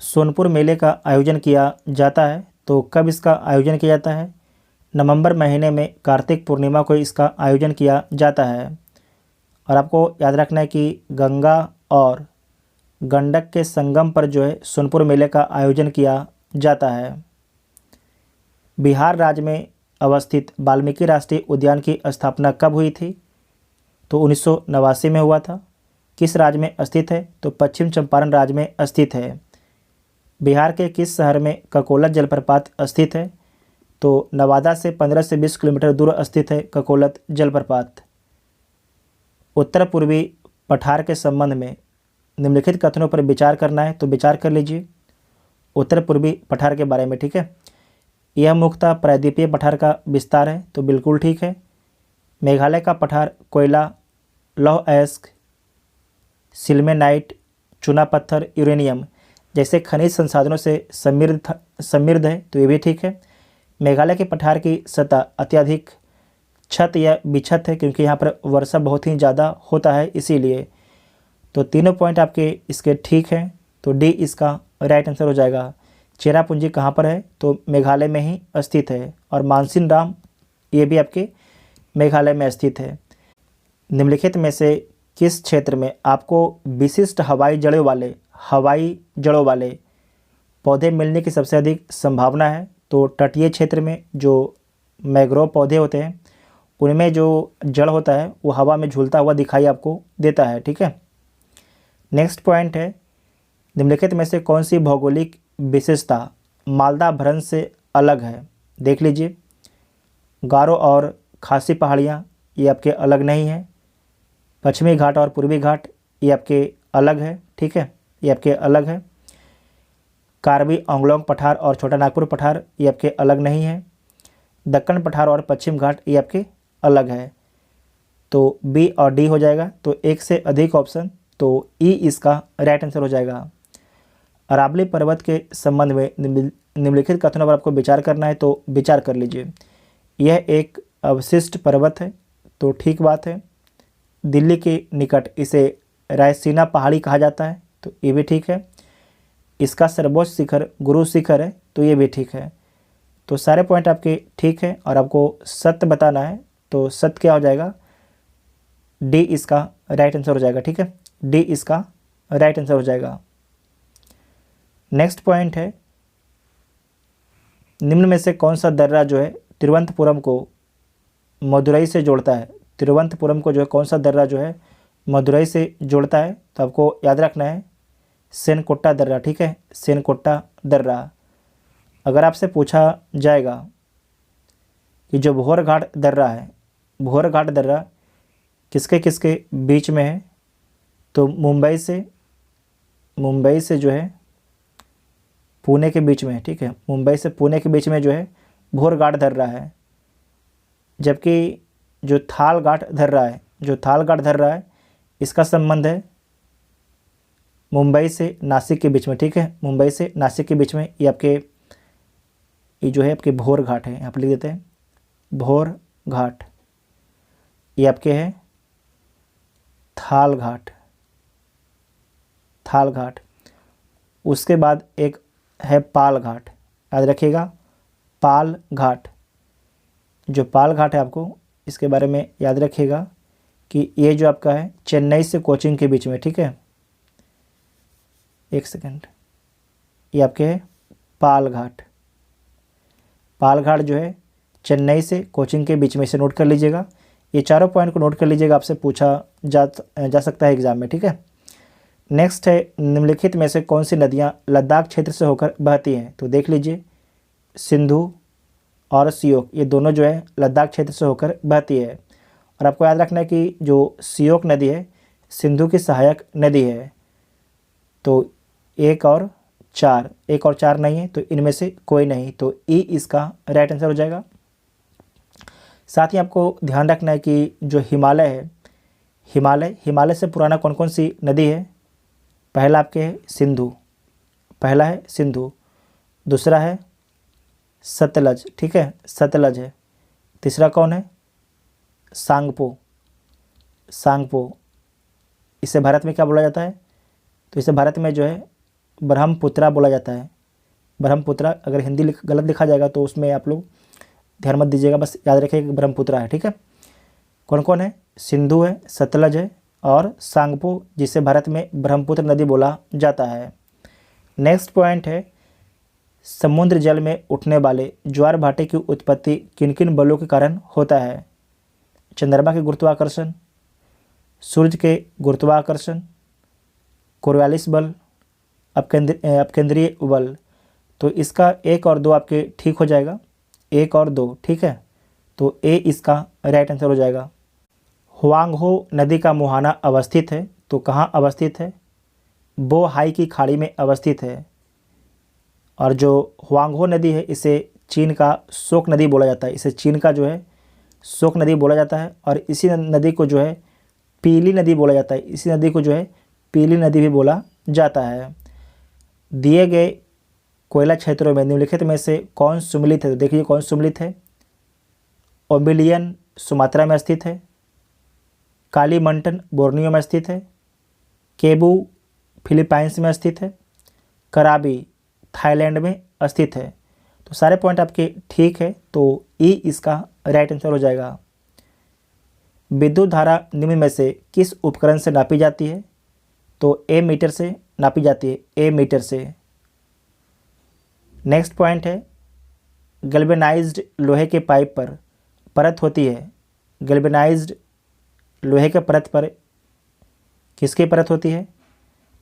सोनपुर मेले का आयोजन किया जाता है, तो कब इसका आयोजन किया जाता है? नवंबर महीने में कार्तिक पूर्णिमा को इसका आयोजन किया जाता है। और आपको याद रखना है कि गंगा और गंडक के संगम पर जो है सोनपुर मेले का आयोजन किया जाता है। बिहार राज्य में अवस्थित वाल्मीकि राष्ट्रीय उद्यान की स्थापना कब हुई थी? तो 1989 में हुआ था। किस राज्य में स्थित है? तो पश्चिम चंपारण राज्य में स्थित है। बिहार के किस शहर में ककोलत जलप्रपात स्थित है? तो नवादा से 15 से 20 किलोमीटर दूर स्थित है ककोलत जलप्रपात। उत्तर पूर्वी पठार के संबंध में निम्नलिखित कथनों पर विचार करना है, तो विचार कर लीजिए उत्तर पूर्वी पठार के बारे में, ठीक है। यह मुख्यतः प्रायद्वीपीय पठार का विस्तार है, तो बिल्कुल ठीक है। मेघालय का पठार कोयला, लौह अयस्क, सिल्मेनाइट, चूना पत्थर, यूरेनियम जैसे खनिज संसाधनों से समृद्ध है, तो ये भी ठीक है। मेघालय के पठार की सतह अत्यधिक छत या बिछत है, क्योंकि यहाँ पर वर्षा बहुत ही ज़्यादा होता है, इसीलिए। तो तीनों पॉइंट आपके इसके ठीक हैं, तो डी इसका राइट आंसर हो जाएगा। चेरापूंजी कहाँ पर है? तो मेघालय में ही स्थित है। और मानसिन राम ये भी आपके मेघालय में स्थित है। निम्नलिखित में से किस क्षेत्र में आपको विशिष्ट हवाई जड़ों वाले पौधे मिलने की सबसे अधिक संभावना है? तो तटीय क्षेत्र में जो मैंग्रोव पौधे होते हैं उनमें जो जड़ होता है वो हवा में झूलता हुआ दिखाई आपको देता है, ठीक है। नेक्स्ट पॉइंट है, निम्नलिखित में से कौन सी भौगोलिक विशेषता मालदा भ्रंश से अलग है? देख लीजिए, गारो और खासी पहाड़ियाँ ये आपके अलग नहीं हैं। पश्चिमी घाट और पूर्वी घाट ये आपके अलग है, ठीक है, ये आपके अलग है। कार्बी आंगलोंग पठार और छोटा नागपुर पठार ये आपके अलग नहीं है। दक्कन पठार और पश्चिम घाट ये आपके अलग है। तो बी और डी हो जाएगा। तो एक से अधिक ऑप्शन, तो ई इसका राइट आंसर हो जाएगा। अरावली पर्वत के संबंध में निम्नलिखित कथनों पर आपको विचार करना है, तो विचार कर लीजिए। यह एक अवशिष्ट पर्वत है, तो ठीक बात है। दिल्ली के निकट इसे रायसीना पहाड़ी कहा जाता है, तो ये भी ठीक है। इसका सर्वोच्च शिखर गुरु शिखर है, तो ये भी ठीक है। तो सारे पॉइंट आपके ठीक है। और आपको सत्य बताना है, तो सत्य क्या हो जाएगा? डी इसका राइट आंसर हो जाएगा, ठीक है, डी इसका राइट आंसर हो जाएगा। नेक्स्ट पॉइंट है, निम्न में से कौन सा दर्रा जो है तिरुवनंतपुरम को मदुरई से जोड़ता है? तिरुवनंतपुरम को जो है कौन सा दर्रा जो है मदुरई से जोड़ता है? तो आपको याद रखना है सेनकोट्टा दर्रा, ठीक है, सेनकोट्टा दर्रा। अगर आपसे पूछा जाएगा कि जो भोर घाट दर्रा है, भोर घाट दर्रा किसके किसके बीच में है? तो मुंबई से जो है पुणे के बीच में है, ठीक है, मुंबई से पुणे के बीच में जो है भोर घाट दर्रा है। जबकि जो थाल घाट दर्रा है इसका संबंध है मुंबई से नासिक के बीच में, ठीक है, मुंबई से नासिक के बीच में। ये जो है आपके भोर घाट है, यहाँ पर लिख देते हैं भोर घाट। ये आपके है थाल घाट, थाल घाट। उसके बाद एक है पाल घाट, याद रखिएगा पाल घाट। जो पाल घाट है आपको इसके बारे में याद रखिएगा कि ये जो आपका है चेन्नई से कोचीन के बीच में, ठीक है। एक सेकंड, ये आपके है पाल घाट। पाल घाट जो है चेन्नई से कोचीन के बीच में, इसे नोट कर लीजिएगा। ये चारों पॉइंट को नोट कर लीजिएगा, आपसे पूछा जा सकता है एग्जाम में, ठीक है। नेक्स्ट है निम्नलिखित में से कौन सी नदियाँ लद्दाख क्षेत्र से होकर बहती हैं? तो देख लीजिए सिंधु और सियोक, ये दोनों जो है लद्दाख क्षेत्र से होकर बहती है। और आपको याद रखना है कि जो सियोक नदी है सिंधु की सहायक नदी है। तो 1 और 4, 1 और 4 नहीं है तो इनमें से कोई नहीं, तो ई इसका राइट आंसर हो जाएगा। साथ ही आपको ध्यान रखना है कि जो हिमालय है, हिमालय से पुराना कौन कौन सी नदी है? पहला आपके है सिंधु, पहला है सिंधु, दूसरा है सतलज, ठीक है, सतलज है। तीसरा कौन है? सांगपो, सांगपो। इसे भारत में क्या बोला जाता है? तो इसे भारत में जो है ब्रह्मपुत्रा बोला जाता है, ब्रह्मपुत्रा। अगर हिंदी गलत लिखा जाएगा तो उसमें आप लोग ध्यान मत दीजिएगा, बस याद रखिए कि ब्रह्मपुत्रा है, ठीक है। कौन कौन है? सिंधु है, सतलज है और सांगपो, जिसे भारत में ब्रह्मपुत्र नदी बोला जाता है। नेक्स्ट पॉइंट है समुद्र जल में उठने वाले ज्वार भाटे की उत्पत्ति किन किन बलों के कारण होता है? चंद्रमा के गुरुत्वाकर्षण, सूर्य के गुरुत्वाकर्षण, कोरियोलिस बल, अपकेंद्रीय बल। तो इसका 1 और 2 आपके ठीक हो जाएगा, 1 और 2, ठीक है। तो ए इसका राइट आंसर हो जाएगा। हुआंगहो नदी का मुहाना अवस्थित है, तो कहाँ अवस्थित है? बोहाई की खाड़ी में अवस्थित है। और जो हुआंगहो नदी है इसे चीन का शोक नदी बोला जाता है, इसे चीन का जो है शोक नदी बोला जाता है। और इसी नदी को जो है पीली नदी बोला जाता है, इसी नदी को जो है पीली नदी भी बोला जाता है। दिए गए कोयला क्षेत्रों में निम्नलिखित में से कौन सुमिलित है? तो देखिए कौन सुमिलित है। ओबिलियन सुमात्रा में स्थित है, कालीमंटन बोर्नियो में स्थित है, केबू फिलीपाइंस में स्थित है, कराबी थाईलैंड में स्थित है। तो सारे पॉइंट आपके ठीक है, तो ई इसका राइट आंसर हो जाएगा। विद्युत धारा निम्न में से किस उपकरण से नापी जाती है? तो ए मीटर से नापी जाती है, ए मीटर से। नेक्स्ट पॉइंट है गैल्वेनाइज्ड लोहे के पाइप पर परत होती है। गैल्वेनाइज्ड लोहे के परत पर किसकी परत होती है?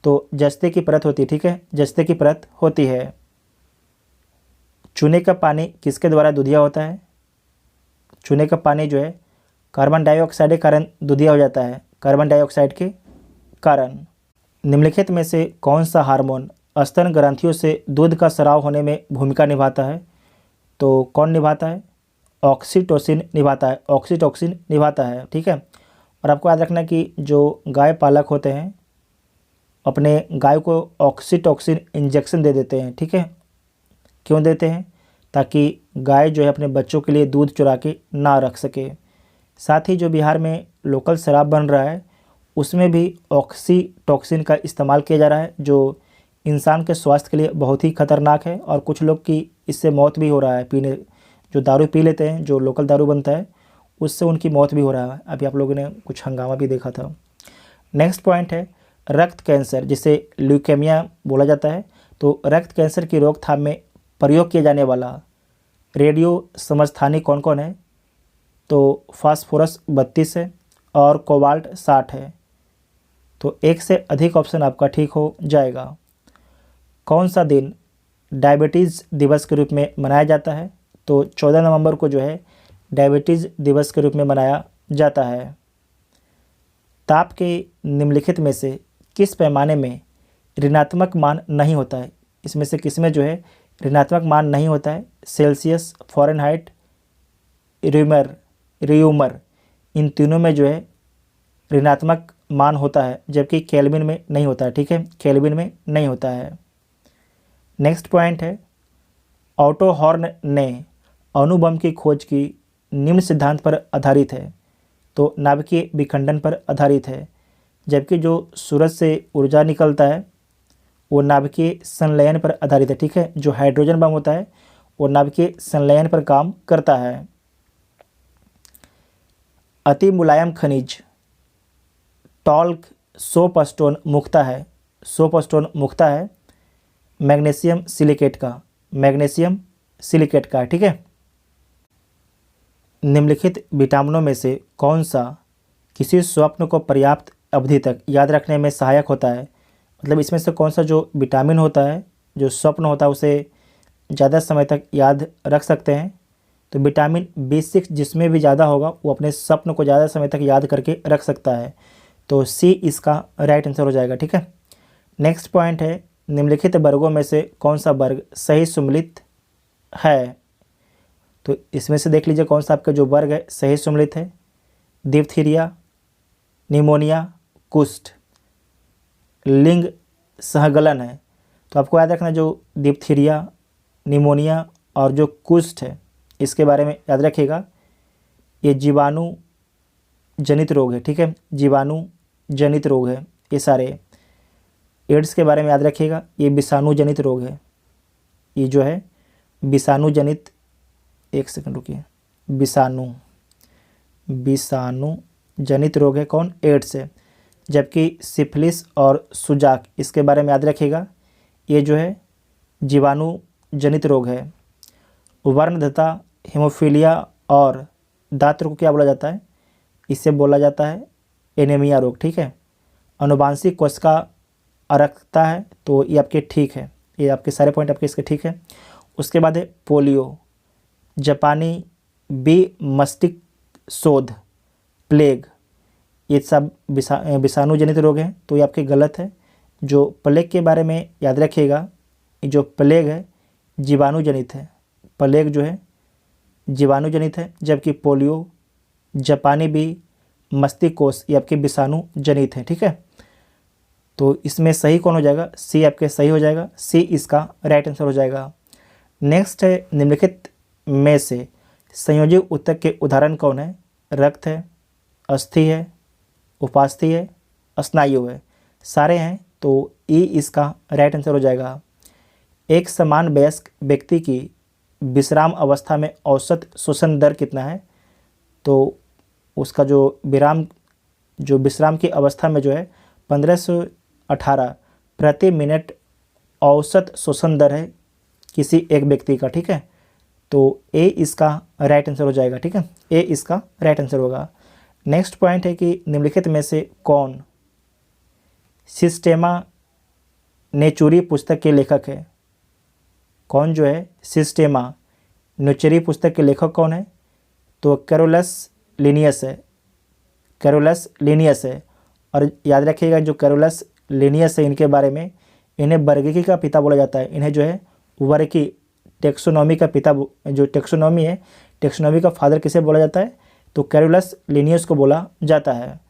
तो जस्ते की परत होती है, ठीक है, जस्ते की परत होती है। चूने का पानी किसके द्वारा दूधिया होता है? चूने का पानी जो है कार्बन डाइऑक्साइड के कारण दूधिया हो जाता है, कार्बन डाइऑक्साइड के कारण। निम्नलिखित में से कौन सा हार्मोन स्तन ग्रंथियों से दूध का स्राव होने में भूमिका निभाता है? तो कौन निभाता है? ऑक्सीटोसिन निभाता है, ऑक्सीटोसिन निभाता है, ठीक है। और आपको याद रखना कि जो गाय पालक होते हैं अपने गाय को ऑक्सीटोसिन इंजेक्शन दे देते हैं, ठीक है। क्यों देते हैं? ताकि गाय जो है अपने बच्चों के लिए दूध चुरा के ना रख सके। साथ ही जो बिहार में लोकल शराब बन रहा है उसमें भी ऑक्सीटोसिन का इस्तेमाल किया जा रहा है, जो इंसान के स्वास्थ्य के लिए बहुत ही खतरनाक है। और कुछ लोग की इससे मौत भी हो रहा है, पीने जो दारू पी लेते हैं, जो लोकल दारू बनता है उससे उनकी मौत भी हो रहा है। अभी आप लोगों ने कुछ हंगामा भी देखा था। नेक्स्ट पॉइंट है रक्त कैंसर, जिसे ल्यूकेमिया बोला जाता है। तो रक्त कैंसर की रोकथाम में प्रयोग किया जाने वाला रेडियो समस्थानिक कौन कौन है? तो फास्फोरस 32 है और कोबाल्ट 60 है। तो एक से अधिक ऑप्शन आपका ठीक हो जाएगा। कौन सा दिन डायबिटीज़ दिवस के रूप में मनाया जाता है? तो 14 नवंबर को जो है डायबिटीज़ दिवस के रूप में मनाया जाता है। ताप के निम्नलिखित में से किस पैमाने में ऋणात्मक मान नहीं होता है? इसमें से किस में जो है ऋणात्मक मान नहीं होता है? सेल्सियस, फ़ारेनहाइट, रियूमर, इन तीनों में जो है ऋणात्मक मान होता है, जबकि केल्विन में नहीं होता है, ठीक है, केल्विन में नहीं होता है। नेक्स्ट पॉइंट है ऑटो हॉर्न ने अणु बम की खोज की निम्न सिद्धांत पर आधारित है। तो नाभिकीय विखंडन पर आधारित है, जबकि जो सूरज से ऊर्जा निकलता है वो नाभिकीय संलयन पर आधारित है। ठीक है, जो हाइड्रोजन बम होता है वो नाभिकीय संलयन पर काम करता है। अति मुलायम खनिज टॉल्क सोपस्टोन मुक्ता है मैग्नीशियम सिलिकेट का। ठीक है, निम्नलिखित विटामिनों में से कौन सा किसी स्वप्न को पर्याप्त अवधि तक याद रखने में सहायक होता है? मतलब इसमें से कौन सा जो विटामिन होता है, जो स्वप्न होता है, उसे ज़्यादा समय तक याद रख सकते हैं? तो विटामिन B6 जिसमें भी ज़्यादा होगा वो अपने स्वप्न को ज़्यादा समय तक याद करके रख सकता है। तो सी इसका राइट आंसर हो जाएगा। ठीक है, नेक्स्ट पॉइंट है, निम्नलिखित वर्गों में से कौन सा वर्ग सही सम्मिलित है? तो इसमें से देख लीजिए कौन सा आपका जो वर्ग है सही सम्मिलित है। डिप्थीरिया, निमोनिया, कुष्ठ। लिंग सहगलन है, तो आपको याद रखना जो डिप्थीरिया, निमोनिया और जो कुष्ठ है इसके बारे में याद रखिएगा। ये जीवाणु जनित रोग है। ठीक है, जीवाणु जनित रोग है ये सारे। एड्स के बारे में याद रखिएगा, ये विषाणु जनित रोग है। ये जो है विषाणु जनित, एक सेकंड रुकिए, विषाणु जनित रोग है कौन? एड्स है। जबकि सिफिलिस और सुजाक इसके बारे में याद रखिएगा, ये जो है जीवाणु जनित रोग है। वर्णदता, हेमोफीलिया और दात्र को क्या बोला जाता है? इसे बोला जाता है एनीमिया रोग। ठीक है, अनुवांशिक कोशिका अरखता है, तो ये आपके ठीक है, ये आपके सारे पॉइंट आपके इसके ठीक है। उसके बाद है पोलियो, जापानी बी मस्तिष्क शोध, प्लेग, ये सब विषाणु जनित रोग हैं, तो ये आपके गलत है। जो प्लेग के बारे में याद रखिएगा, जो प्लेग है जीवाणु जनित है, प्लेग जो है जीवाणु जनित है, जबकि पोलियो, जापानी बी मस्तिष्क कोष ये आपके विषाणु जनित है। ठीक है, तो इसमें सही कौन हो जाएगा? सी आपके सही हो जाएगा, सी इसका राइट आंसर हो जाएगा। नेक्स्ट है, निम्नलिखित में से संयोजी ऊतक के उदाहरण कौन है? रक्त है, अस्थि है, उपास्थि है, स्नायु है, सारे हैं, तो ई इसका राइट आंसर हो जाएगा। एक समान वयस्क व्यक्ति की विश्राम अवस्था में औसत श्वसन दर कितना है? तो उसका जो विश्राम की अवस्था में जो है 1518 प्रति मिनट औसत श्वसन दर है किसी एक व्यक्ति का। ठीक है, तो ए इसका राइट आंसर हो जाएगा। ठीक है, ए इसका राइट आंसर होगा। नेक्स्ट पॉइंट है कि निम्नलिखित में से कौन सिस्टेमा नेचुरी पुस्तक के लेखक है? कौन जो है सिस्टेमा नेचुरी पुस्तक के लेखक कौन है? तो कैरोलस लिनियस है। और याद रखिएगा जो कैरोलस लिनियस है, इनके बारे में, इन्हें वर्गीकी का पिता बोला जाता है। इन्हें जो है वर्गी टेक्सोनॉमी का पिता, जो टेक्सोनॉमी है, टेक्सोनॉमी का फादर किसे बोला जाता है? तो कैरोलस लिनियस को बोला जाता है।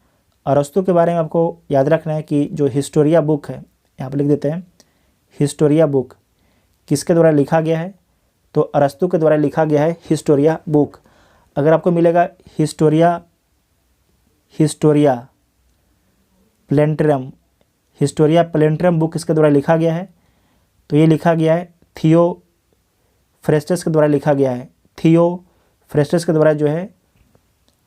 अरस्तु के बारे में आपको याद रखना है कि जो हिस्टोरिया बुक है, यहाँ पर लिख देते हैं, हिस्टोरिया बुक किसके द्वारा लिखा गया है? तो अरस्तु के द्वारा लिखा गया है हिस्टोरिया बुक। अगर आपको मिलेगा हिस्टोरिया प्लेंट्रम बुक किसके द्वारा लिखा गया है? तो ये लिखा गया है थियोफ्रेस्टस के द्वारा लिखा गया है। थियोफ्रेस्टस के द्वारा जो है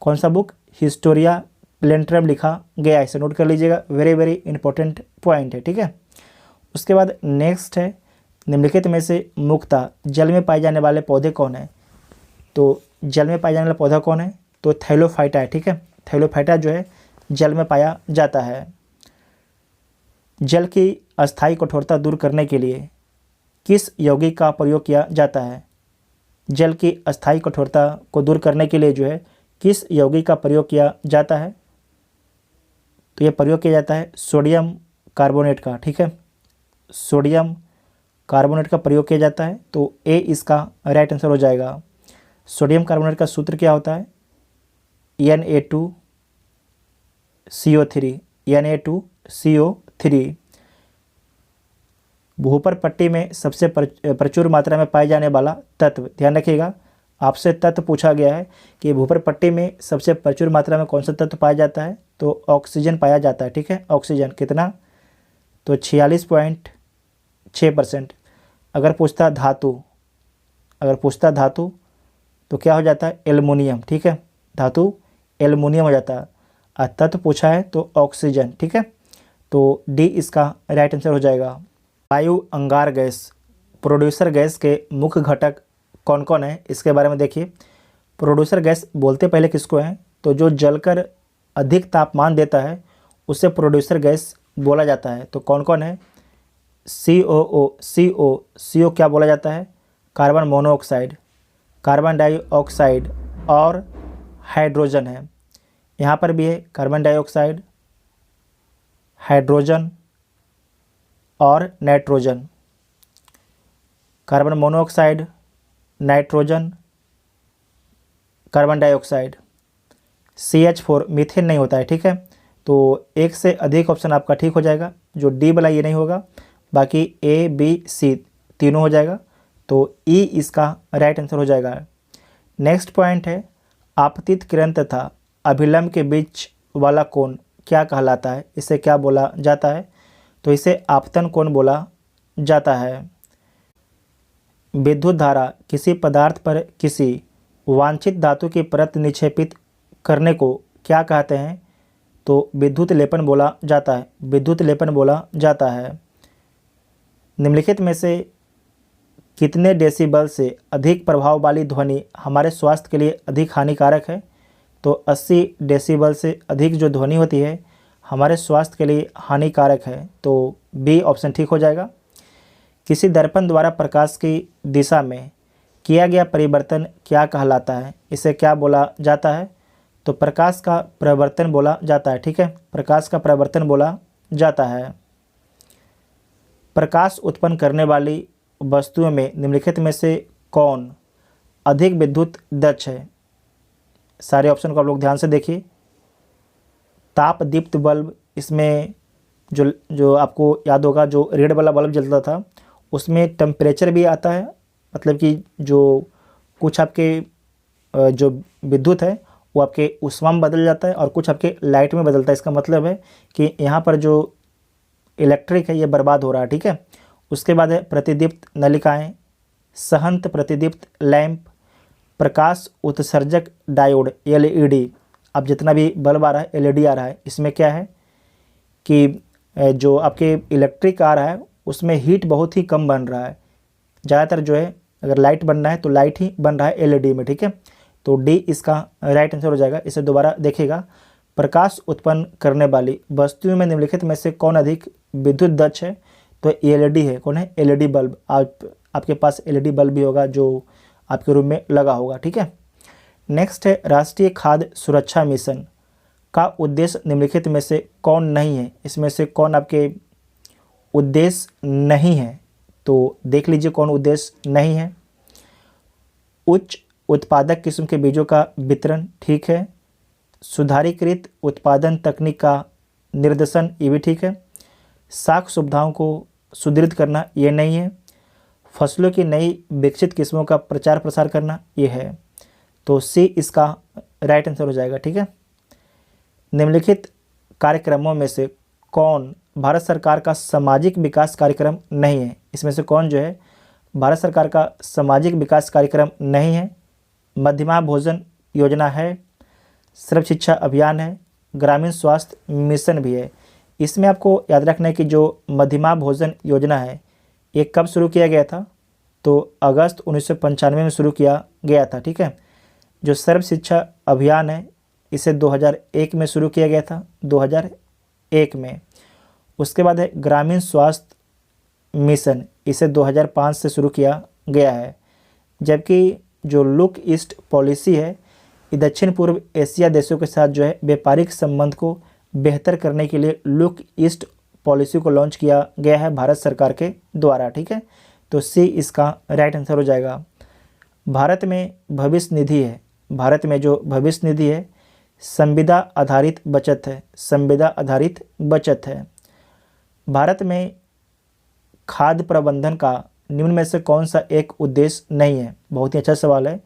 कौन सा बुक? हिस्टोरिया प्लेंट्रम लिखा गया है। इसे नोट कर लीजिएगा, वेरी वेरी इंपॉर्टेंट पॉइंट है। ठीक है, उसके बाद नेक्स्ट है, निम्नलिखित में से मुख्यतः जल में पाए जाने वाले पौधे कौन है? तो जल में पाया जाने वाला पौधा कौन है? तो थैलोफाइटा है। ठीक है, थैलोफाइटा जो है जल में पाया जाता है। जल की अस्थायी कठोरता दूर करने के लिए किस यौगिक का प्रयोग किया जाता है? जल की अस्थायी कठोरता को दूर करने के लिए जो है किस यौगिक का प्रयोग किया जाता है? तो यह प्रयोग किया जाता है सोडियम कार्बोनेट का। ठीक है, सोडियम कार्बोनेट का प्रयोग किया जाता है, तो ए इसका राइट आंसर हो जाएगा। सोडियम कार्बोनेट का सूत्र क्या होता है? Na2CO3। भूपर पट्टी में सबसे प्रचुर मात्रा में पाए जाने वाला तत्व, ध्यान रखिएगा, आपसे तत्व पूछा गया है कि भूपर पट्टी में सबसे प्रचुर मात्रा में कौन सा तत्व पाया जाता है, तो ऑक्सीजन पाया जाता है। ठीक है, ऑक्सीजन कितना, तो 46.6%। अगर पूछता धातु, तो क्या हो जाता है, एल्युमिनियम। ठीक है, धातु एल्युमिनियम हो जाता है। और तत्व पूछा है तो ऑक्सीजन। ठीक है, तो डी इसका राइट आंसर हो जाएगा। वायु अंगार गैस प्रोड्यूसर गैस के मुख्य घटक कौन कौन है, इसके बारे में देखिए। प्रोड्यूसर गैस बोलते पहले किसको हैं, तो जो जलकर अधिक तापमान देता है उसे प्रोड्यूसर गैस बोला जाता है। तो कौन कौन है, CO क्या बोला जाता है, कार्बन मोनोऑक्साइड, कार्बन डाइऑक्साइड और हाइड्रोजन है। यहाँ पर भी है कार्बन डाइऑक्साइड, हाइड्रोजन और nitrogen. Carbon monoxide, nitrogen, carbon dioxide. CH4 methane नहीं होता है। ठीक है, तो एक से अधिक ऑप्शन आपका ठीक हो जाएगा। जो डी वाला ये नहीं होगा, बाकी A, B, C तीनों हो जाएगा। तो ई इसका राइट आंसर हो जाएगा। नेक्स्ट पॉइंट है, आपतित किरण तथा अभिलंब के बीच वाला कोण क्या कहलाता है, इसे क्या बोला जाता है, तो इसे आपतन कोण बोला जाता है। विद्युत धारा किसी पदार्थ पर किसी वांछित धातु की परत निक्षेपित करने को क्या कहते हैं, तो विद्युत लेपन बोला जाता है। विद्युत लेपन बोला जाता है। निम्नलिखित में से कितने डेसिबल से अधिक प्रभाव वाली ध्वनि हमारे स्वास्थ्य के लिए अधिक हानिकारक है, तो 80 डेसिबल से अधिक जो ध्वनि होती है हमारे स्वास्थ्य के लिए हानिकारक है। तो बी ऑप्शन ठीक हो जाएगा। किसी दर्पण द्वारा प्रकाश की दिशा में किया गया परिवर्तन क्या कहलाता है, इसे क्या बोला जाता है, तो प्रकाश का प्रवर्तन बोला जाता है। ठीक है, प्रकाश का प्रवर्तन बोला जाता है। प्रकाश उत्पन्न करने वाली वस्तुओं में निम्नलिखित में से कौन अधिक विद्युत दक्ष है, सारे ऑप्शन को आप लोग ध्यान से देखिए। ताप दीप्त बल्ब, इसमें जो आपको याद होगा जो रेड वाला बल्ब जलता था उसमें टेम्परेचर भी आता है, मतलब कि जो कुछ आपके जो विद्युत है वो आपके ऊष्मा में बदल जाता है और कुछ आपके लाइट में बदलता है। इसका मतलब है कि यहाँ पर जो इलेक्ट्रिक है ये बर्बाद हो रहा है। ठीक है, उसके बाद है प्रतिदीप्त नलिकाएं, सहंत प्रतिदीप्त लैंप, प्रकाश उत्सर्जक डायोड LED। अब जितना भी बल्ब आ रहा है LED आ रहा है, इसमें क्या है कि जो आपके इलेक्ट्रिक आ रहा है उसमें हीट बहुत ही कम बन रहा है। ज़्यादातर जो है अगर लाइट बनना है तो लाइट ही बन रहा है LED में। ठीक है, तो डी इसका राइट आंसर हो जाएगा। इसे दोबारा देखिएगा। प्रकाश उत्पन्न करने वाली वस्तुओं में निम्नलिखित में से कौन अधिक विद्युत दक्ष है, तो LED है। कौन है, LED बल्ब। आपके पास LED बल्ब भी होगा जो आपके रूम में लगा होगा। ठीक है, नेक्स्ट है, राष्ट्रीय खाद्य सुरक्षा मिशन का उद्देश्य निम्नलिखित में से कौन नहीं है, इसमें से कौन आपके उद्देश्य नहीं है, तो देख लीजिए कौन उद्देश्य नहीं है। उच्च उत्पादक किस्म के बीजों का वितरण, ठीक है। सुधारीकृत उत्पादन तकनीक का निर्देशन, ये भी ठीक है। साख सुविधाओं को सुदृढ़ करना, ये नहीं है। फसलों की नई विकसित किस्मों का प्रचार प्रसार करना, ये है। तो सी इसका राइट आंसर हो जाएगा। ठीक है, निम्नलिखित कार्यक्रमों में से कौन भारत सरकार का सामाजिक विकास कार्यक्रम नहीं है, इसमें से कौन जो है भारत सरकार का सामाजिक विकास कार्यक्रम नहीं है। मध्यमा भोजन योजना है, सर्व शिक्षा अभियान है, ग्रामीण स्वास्थ्य मिशन भी है। इसमें आपको याद रखना है कि जो मध्यमा भोजन योजना है ये कब शुरू किया गया था, तो अगस्त 1995 में शुरू किया गया था। ठीक है, जो सर्व शिक्षा अभियान है इसे 2001 में शुरू किया गया था, 2001 में। उसके बाद है ग्रामीण स्वास्थ्य मिशन, इसे 2005 से शुरू किया गया है। जबकि जो लुक ईस्ट पॉलिसी है ये दक्षिण पूर्व एशिया देशों के साथ जो है व्यापारिक संबंध को बेहतर करने के लिए लुक ईस्ट पॉलिसी को लॉन्च किया गया है भारत सरकार के द्वारा। ठीक है, तो सी इसका राइट आंसर हो जाएगा। भारत में भविष्य निधि है, भारत में जो भविष्य निधि है संविदा आधारित बचत है, संविदा आधारित बचत है। भारत में खाद्य प्रबंधन का निम्न में से कौन सा एक उद्देश्य नहीं है, बहुत ही अच्छा सवाल है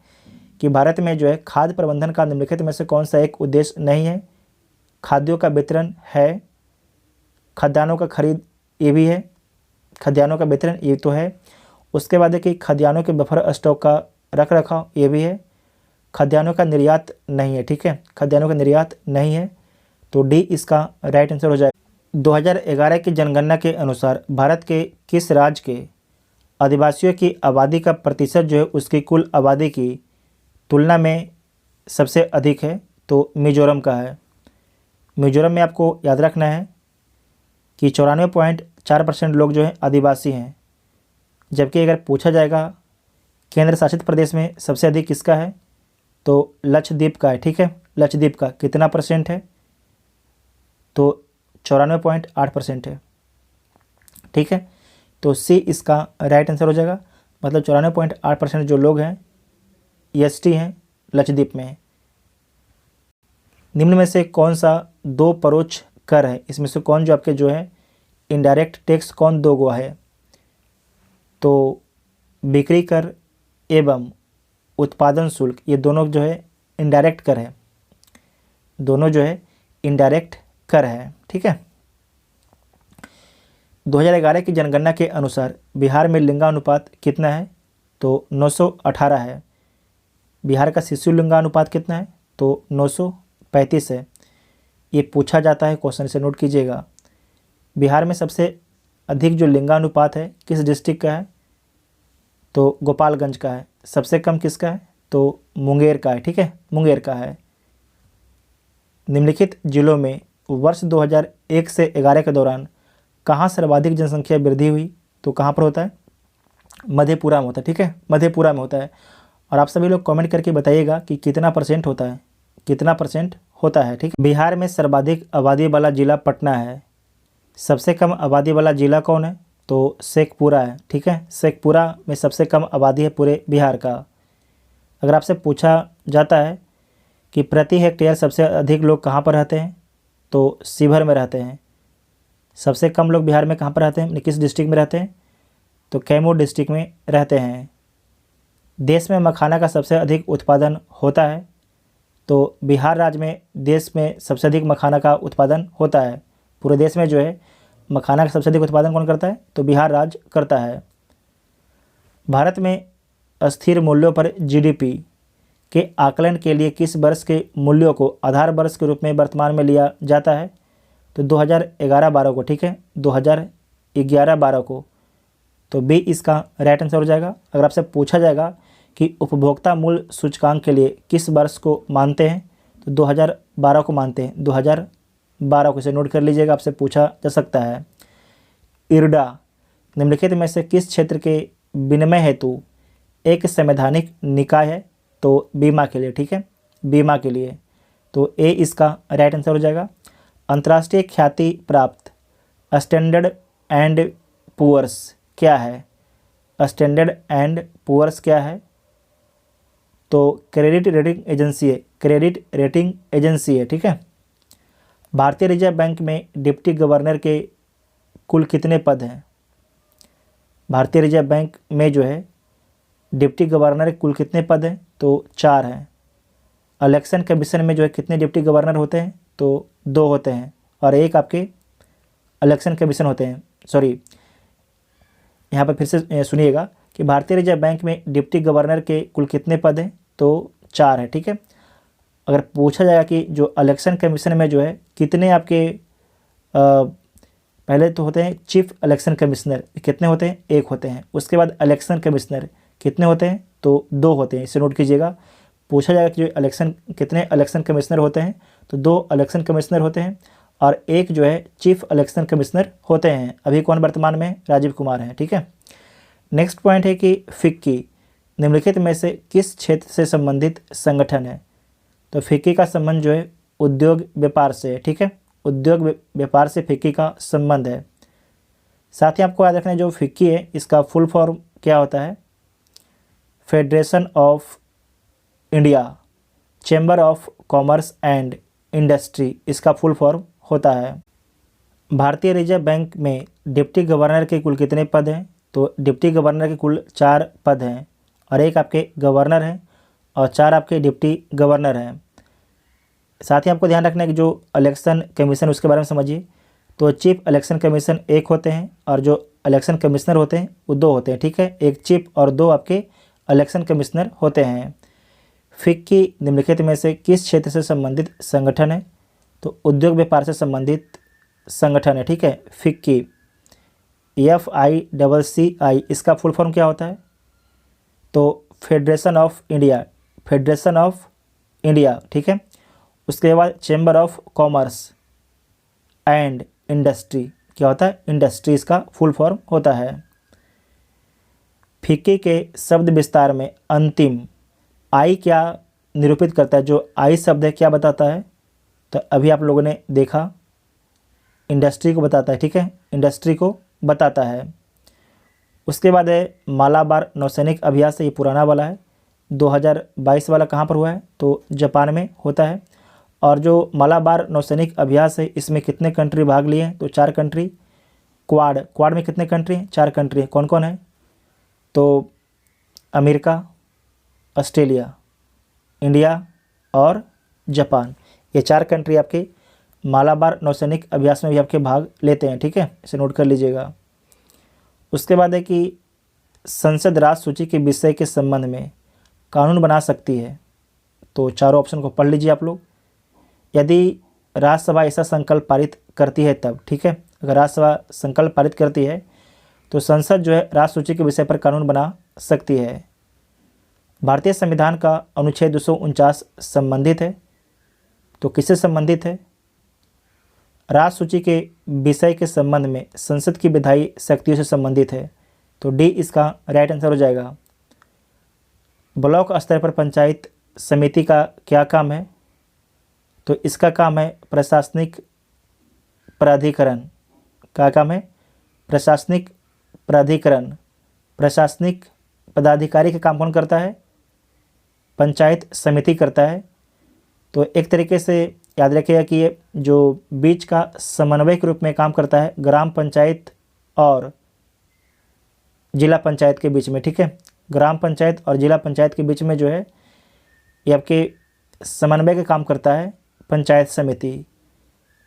कि भारत में जो है खाद्य प्रबंधन का निम्नलिखित में से कौन सा एक उद्देश्य नहीं है। खाद्यों का वितरण है, खाद्यान्नों का खरीद ये भी है, खाद्यान्नों का वितरण ये तो है। उसके बाद है कि खाद्यान्नों के बफर स्टॉक का रख रखाव ये भी है। खाद्यान्नों का निर्यात नहीं है, ठीक है, खाद्यान्नों का निर्यात नहीं है, तो डी इसका राइट आंसर हो जाएगा। 2011 की जनगणना के अनुसार भारत के किस राज्य के आदिवासियों की आबादी का प्रतिशत जो है उसकी कुल आबादी की तुलना में सबसे अधिक है, तो मिजोरम का है। मिजोरम में आपको याद रखना है कि 94.4% लोग जो हैं आदिवासी हैं, जबकि अगर पूछा जाएगा केंद्र शासित प्रदेश में सबसे अधिक किसका है, तो लक्षद्वीप का है, ठीक है। लक्षद्वीप का कितना परसेंट है, तो 94.8% है, ठीक है। तो सी इसका राइट आंसर हो जाएगा, मतलब 94.8% जो लोग हैं एसटी हैं लक्षद्वीप में। निम्न में से कौन सा दो परोक्ष कर है, इसमें से कौन जो आपके जो है इनडायरेक्ट टैक्स कौन दो गो है, तो बिक्री कर एवं उत्पादन शुल्क ये दोनों जो है इनडायरेक्ट कर है, दोनों जो है इनडायरेक्ट कर है, ठीक है। 2011 की जनगणना के अनुसार बिहार में लिंगानुपात कितना है, तो 918 है। बिहार का शिशु लिंगानुपात कितना है, तो 935 है। ये पूछा जाता है, क्वेश्चन से नोट कीजिएगा। बिहार में सबसे अधिक जो लिंगानुपात है किस डिस्ट्रिक्ट का है, तो गोपालगंज का है। सबसे कम किसका है, तो मुंगेर का है, ठीक है, मुंगेर का है। निम्नलिखित जिलों में वर्ष 2001 से 11 के दौरान कहाँ सर्वाधिक जनसंख्या वृद्धि हुई, तो कहाँ पर होता है, मधेपुरा में होता है, ठीक है, मधेपुरा में होता है। और आप सभी लोग कमेंट करके बताइएगा कि कितना परसेंट होता है, कितना परसेंट होता है, ठीक है। बिहार में सर्वाधिक आबादी वाला जिला पटना है। सबसे कम आबादी वाला जिला कौन है, तो शेखपुरा है, ठीक है। शेखपुरा में सबसे कम आबादी है पूरे बिहार का। अगर आपसे पूछा जाता है कि प्रति हेक्टेयर सबसे अधिक लोग कहाँ पर रहते हैं, तो शिवहर में रहते हैं। सबसे कम लोग बिहार में कहाँ पर रहते हैं, किस डिस्ट्रिक्ट में रहते हैं, तो कैमूर डिस्ट्रिक्ट में रहते हैं। देश में मखाना का सबसे अधिक उत्पादन होता है, तो बिहार राज्य में देश में सबसे अधिक मखाना का उत्पादन होता है। पूरे देश में जो है मखाना का सबसे अधिक उत्पादन कौन करता है, तो बिहार राज्य करता है। भारत में अस्थिर मूल्यों पर जीडीपी के आकलन के लिए किस वर्ष के मूल्यों को आधार वर्ष के रूप में वर्तमान में लिया जाता है, तो 2011-12 को, ठीक है, 2011-12 को, तो बी इसका राइट आंसर हो जाएगा। अगर आपसे पूछा जाएगा कि उपभोक्ता मूल्य सूचकांक के लिए किस वर्ष को मानते हैं, तो 2012 को मानते हैं, 2012 को, इसे नोट कर लीजिएगा, आपसे पूछा जा सकता है। इरडा निम्नलिखित में से किस क्षेत्र के विनिमय हेतु एक संवैधानिक निकाय है, तो बीमा के लिए, ठीक है, बीमा के लिए, तो ए इसका राइट आंसर हो जाएगा। अंतर्राष्ट्रीय ख्याति प्राप्त स्टैंडर्ड एंड पुअर्स क्या है, स्टैंडर्ड एंड पुअर्स क्या है, तो क्रेडिट रेटिंग एजेंसी है, क्रेडिट रेटिंग एजेंसी है, ठीक है। भारतीय रिजर्व बैंक में डिप्टी गवर्नर के कुल कितने पद हैं, भारतीय रिजर्व बैंक में जो है डिप्टी गवर्नर के कुल कितने पद हैं, तो 4 हैं। इलेक्शन कमीशन में जो है कितने डिप्टी गवर्नर होते हैं, तो 2 होते हैं, और एक आपके इलेक्शन कमीशन होते हैं। सॉरी, यहाँ पर फिर से सुनिएगा कि भारतीय रिजर्व बैंक में डिप्टी गवर्नर के कुल कितने पद हैं, तो 4 है, ठीक है। अगर पूछा जाएगा कि जो इलेक्शन कमीशन में जो है कितने आपके पहले तो होते हैं चीफ इलेक्शन कमिश्नर, कितने होते हैं, 1 होते हैं। उसके बाद इलेक्शन कमिश्नर कितने होते हैं, तो 2 होते हैं, इसे नोट कीजिएगा। पूछा जाएगा कि जो कितने इलेक्शन कमिश्नर होते हैं, तो 2 इलेक्शन कमिश्नर होते हैं, और 1 जो है चीफ इलेक्शन कमिश्नर होते हैं। अभी कौन वर्तमान में, राजीव कुमार हैं, ठीक है। नेक्स्ट पॉइंट है कि फिक्की निम्नलिखित में से किस क्षेत्र से संबंधित संगठन है, तो फिक्की का संबंध जो है उद्योग व्यापार से है, ठीक है, उद्योग व्यापार से फिक्की का संबंध है। साथ ही आपको याद रखना है जो फिक्की है इसका फुल फॉर्म क्या होता है, federation of India chamber of commerce and industry, इसका फुल फॉर्म होता है। भारतीय रिजर्व बैंक में डिप्टी गवर्नर के कुल कितने पद हैं, तो डिप्टी गवर्नर के कुल 4 पद हैं, और एक आपके गवर्नर हैं और 4 आपके डिप्टी गवर्नर हैं। साथ ही आपको ध्यान रखना है कि जो इलेक्शन कमीशन उसके बारे में समझिए। तो चीफ इलेक्शन कमीशन 1 होते हैं और जो इलेक्शन कमिश्नर होते हैं वो 2 होते हैं, ठीक है। 1 चीफ और 2 आपके इलेक्शन कमिश्नर होते हैं। फिक्की निम्नलिखित में से किस क्षेत्र से संबंधित संगठन है? तो उद्योग व्यापार से संबंधित संगठन है, ठीक है। फिक्की FICCI इसका फुल फॉर्म क्या होता है? तो federation of India, federation of India, ठीक है। उसके बाद chamber of commerce and industry, क्या होता है? इंडस्ट्री इसका फुल फॉर्म होता है। फिक्की के शब्द विस्तार में अंतिम आई क्या निरूपित करता है? जो आई शब्द है क्या बताता है? तो अभी आप लोगों ने देखा, इंडस्ट्री को बताता है, ठीक है, इंडस्ट्री को बताता है। उसके बाद है मालाबार नौसैनिक अभ्यास, ये पुराना वाला है। 2022 वाला कहाँ पर हुआ है? तो जापान में होता है। और जो मालाबार नौसैनिक अभ्यास है इसमें कितने कंट्री भाग लिए हैं? तो 4 कंट्री। क्वाड में कितने कंट्री हैं? 4 कंट्री हैं। कौन कौन है? तो अमेरिका, ऑस्ट्रेलिया, इंडिया और जापान, ये 4 कंट्री आपके मालाबार नौसैनिक अभ्यास में भी आपके भाग लेते हैं, ठीक है, इसे नोट कर लीजिएगा। उसके बाद है कि संसद राज्य सूची के विषय के संबंध में कानून बना सकती है। तो चारों ऑप्शन को पढ़ लीजिए आप लोग। यदि राज्यसभा ऐसा संकल्प पारित करती है तब, ठीक है, अगर राज्यसभा संकल्प पारित करती है तो संसद जो है राज्य सूची के विषय पर कानून बना सकती है। भारतीय संविधान का अनुच्छेद 249 संबंधित है। तो किससे संबंधित है? राज्य सूची के विषय के संबंध में संसद की विधायी शक्तियों से संबंधित है। तो डी इसका राइट आंसर हो जाएगा। ब्लॉक स्तर पर पंचायत समिति का क्या काम है? तो इसका काम है प्रशासनिक प्राधिकरण। क्या काम है? प्रशासनिक प्राधिकरण। प्रशासनिक पदाधिकारी का काम कौन करता है? पंचायत समिति करता है। तो एक तरीके से याद रखिएगा कि ये जो बीच का समन्वय के रूप में काम करता है ग्राम पंचायत और जिला पंचायत के बीच में, ठीक है। ग्राम पंचायत और जिला पंचायत के बीच में जो है ये आपके समन्वय का काम करता है पंचायत समिति।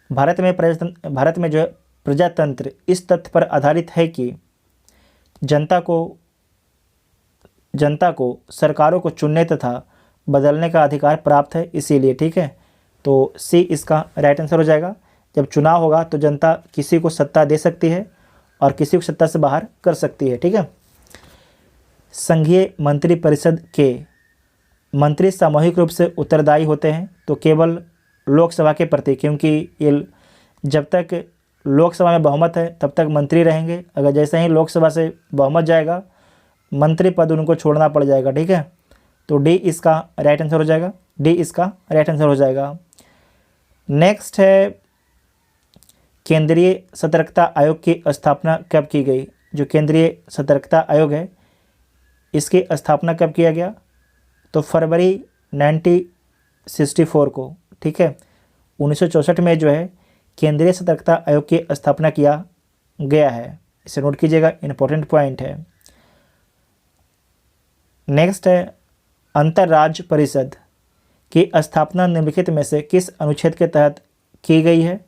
भारत में जो है प्रजातंत्र इस तथ्य पर आधारित है कि जनता को सरकारों को चुनने तथा बदलने का अधिकार प्राप्त है, इसीलिए, ठीक है। तो सी इसका राइट आंसर हो जाएगा। जब चुनाव होगा तो जनता किसी को सत्ता दे सकती है और किसी को सत्ता से बाहर कर सकती है, ठीक है। संघीय मंत्रिपरिषद के मंत्री सामूहिक रूप से उत्तरदायी होते हैं। तो केवल लोकसभा के प्रति, क्योंकि ये जब तक लोकसभा में बहुमत है तब तक मंत्री रहेंगे। अगर जैसे ही लोकसभा से बहुमत जाएगा मंत्री पद उनको छोड़ना पड़ जाएगा, ठीक है। तो डी इसका राइट आंसर हो जाएगा। डी इसका राइट आंसर हो जाएगा। नेक्स्ट है केंद्रीय सतर्कता आयोग की स्थापना कब की गई? जो केंद्रीय सतर्कता आयोग है इसकी स्थापना कब किया गया? तो फरवरी 1964 को, ठीक है। 1964 में जो है केंद्रीय सतर्कता आयोग की स्थापना किया गया है। इसे नोट कीजिएगा, इंपॉर्टेंट पॉइंट है। नेक्स्ट है अंतर्राज्य परिषद की स्थापना निम्नलिखित में से किस अनुच्छेद के तहत की गई है?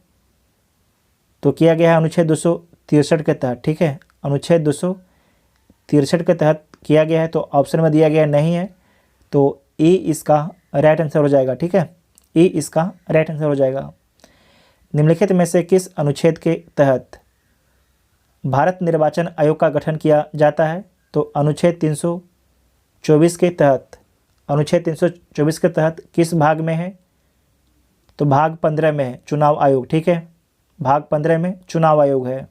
तो किया गया है अनुच्छेद 263 के तहत, ठीक है। अनुच्छेद 263 के तहत किया गया है। तो ऑप्शन में दिया गया नहीं है, तो ई इसका राइट आंसर हो जाएगा, ठीक है। ई इसका राइट आंसर हो जाएगा। निम्नलिखित में से किस अनुच्छेद के तहत भारत निर्वाचन आयोग का गठन किया जाता है? तो अनुच्छेद 324 के तहत। अनुच्छेद 324 के तहत किस भाग में है? तो भाग 15 में है, चुनाव आयोग, ठीक है। भाग 15 में चुनाव आयोग है।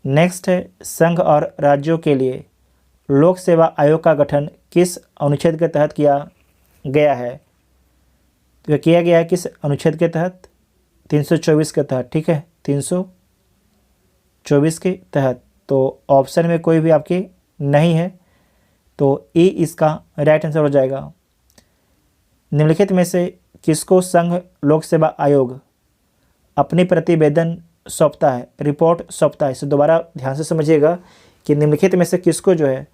नेक्स्ट है संघ और राज्यों के लिए लोक सेवा आयोग का गठन किस अनुच्छेद के तहत किया गया है? तो किया गया है किस अनुच्छेद के तहत? 324 के तहत, ठीक है, 324 के तहत। तो ऑप्शन में कोई भी आपके नहीं है, तो ई इसका राइट आंसर हो जाएगा। निम्नलिखित में से किसको संघ लोक सेवा आयोग अपनी प्रतिवेदन सौंपता है, रिपोर्ट सौंपता है? इसे दोबारा ध्यान से समझिएगा कि निम्नलिखित में से किसको जो है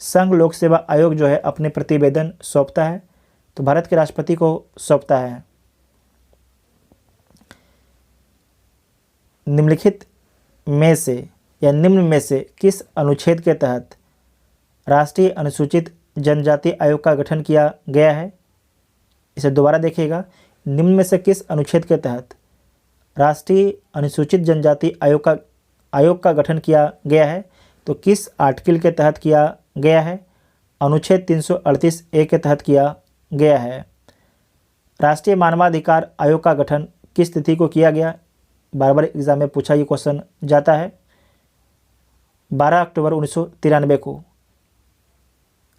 संघ लोक सेवा आयोग जो है अपने प्रतिवेदन सौंपता है? तो भारत के राष्ट्रपति को सौंपता है। निम्नलिखित में से या निम्न में से किस अनुच्छेद के तहत राष्ट्रीय अनुसूचित जनजाति आयोग का गठन किया गया है? इसे दोबारा देखिएगा। निम्न में से किस अनुच्छेद के तहत राष्ट्रीय अनुसूचित जनजाति आयोग का गठन किया गया है? तो किस आर्टिकल के तहत किया गया है? अनुच्छेद 338 ए के तहत किया गया है। राष्ट्रीय मानवाधिकार आयोग का गठन किस तिथि को किया गया? बार बार एग्जाम में पूछा ये क्वेश्चन जाता है। 12 अक्टूबर 1993 को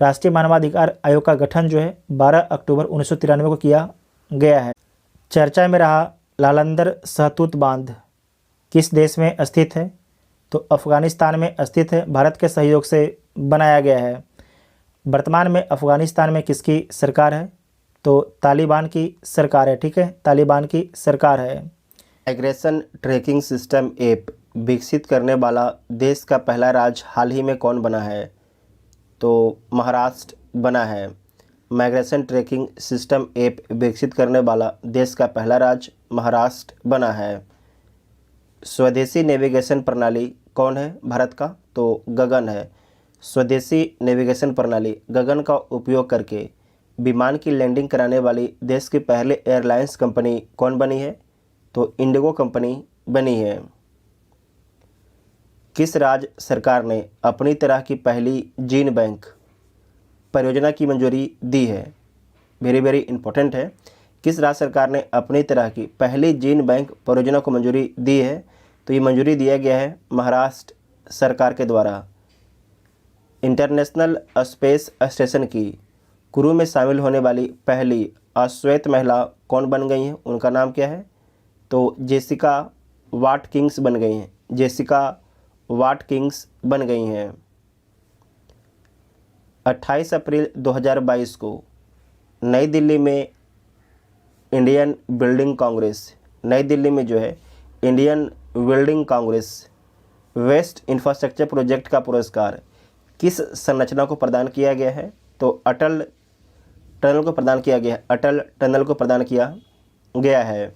राष्ट्रीय मानवाधिकार आयोग का गठन जो है 12 अक्टूबर 1993 को किया गया है। चर्चा में रहा लालंदर सहतूत बांध किस देश में स्थित है? तो अफगानिस्तान में स्थित है। भारत के सहयोग से बनाया गया है। वर्तमान में अफगानिस्तान में किसकी सरकार है? तो तालिबान की सरकार है। ठीक है, तालिबान की सरकार है। माइग्रेशन ट्रैकिंग सिस्टम ऐप विकसित करने वाला देश का पहला राज्य हाल ही में कौन बना है? तो महाराष्ट्र बना है। माइग्रेशन ट्रैकिंग सिस्टम ऐप विकसित करने वाला देश का पहला राज्य महाराष्ट्र बना है। स्वदेशी नेविगेशन प्रणाली कौन है भारत का? तो गगन है। स्वदेशी नेविगेशन प्रणाली गगन का उपयोग करके विमान की लैंडिंग कराने वाली देश की पहले एयरलाइंस कंपनी कौन बनी है? तो इंडिगो कंपनी बनी है। किस राज्य सरकार ने अपनी तरह की पहली जीन बैंक परियोजना की मंजूरी दी है? वेरी वेरी इंपॉर्टेंट है। किस राज्य सरकार ने अपनी तरह की पहली जीन बैंक परियोजना को मंजूरी दी है? तो ये मंजूरी दिया गया है महाराष्ट्र सरकार के द्वारा। इंटरनेशनल स्पेस स्टेशन की क्रू में शामिल होने वाली पहली अश्वेत महिला कौन बन गई हैं? उनका नाम क्या है? तो जेसिका वाटकिंस बन गई हैं। जेसिका वाटकिंस बन गई हैं। 28 अप्रैल 2022 को नई दिल्ली में इंडियन बिल्डिंग कांग्रेस, नई दिल्ली में जो है Indian Building Congress best infrastructure project का पुरस्कार किस संरचना को प्रदान किया गया है? तो अटल टनल को प्रदान किया गया है। अटल टनल को प्रदान किया गया है।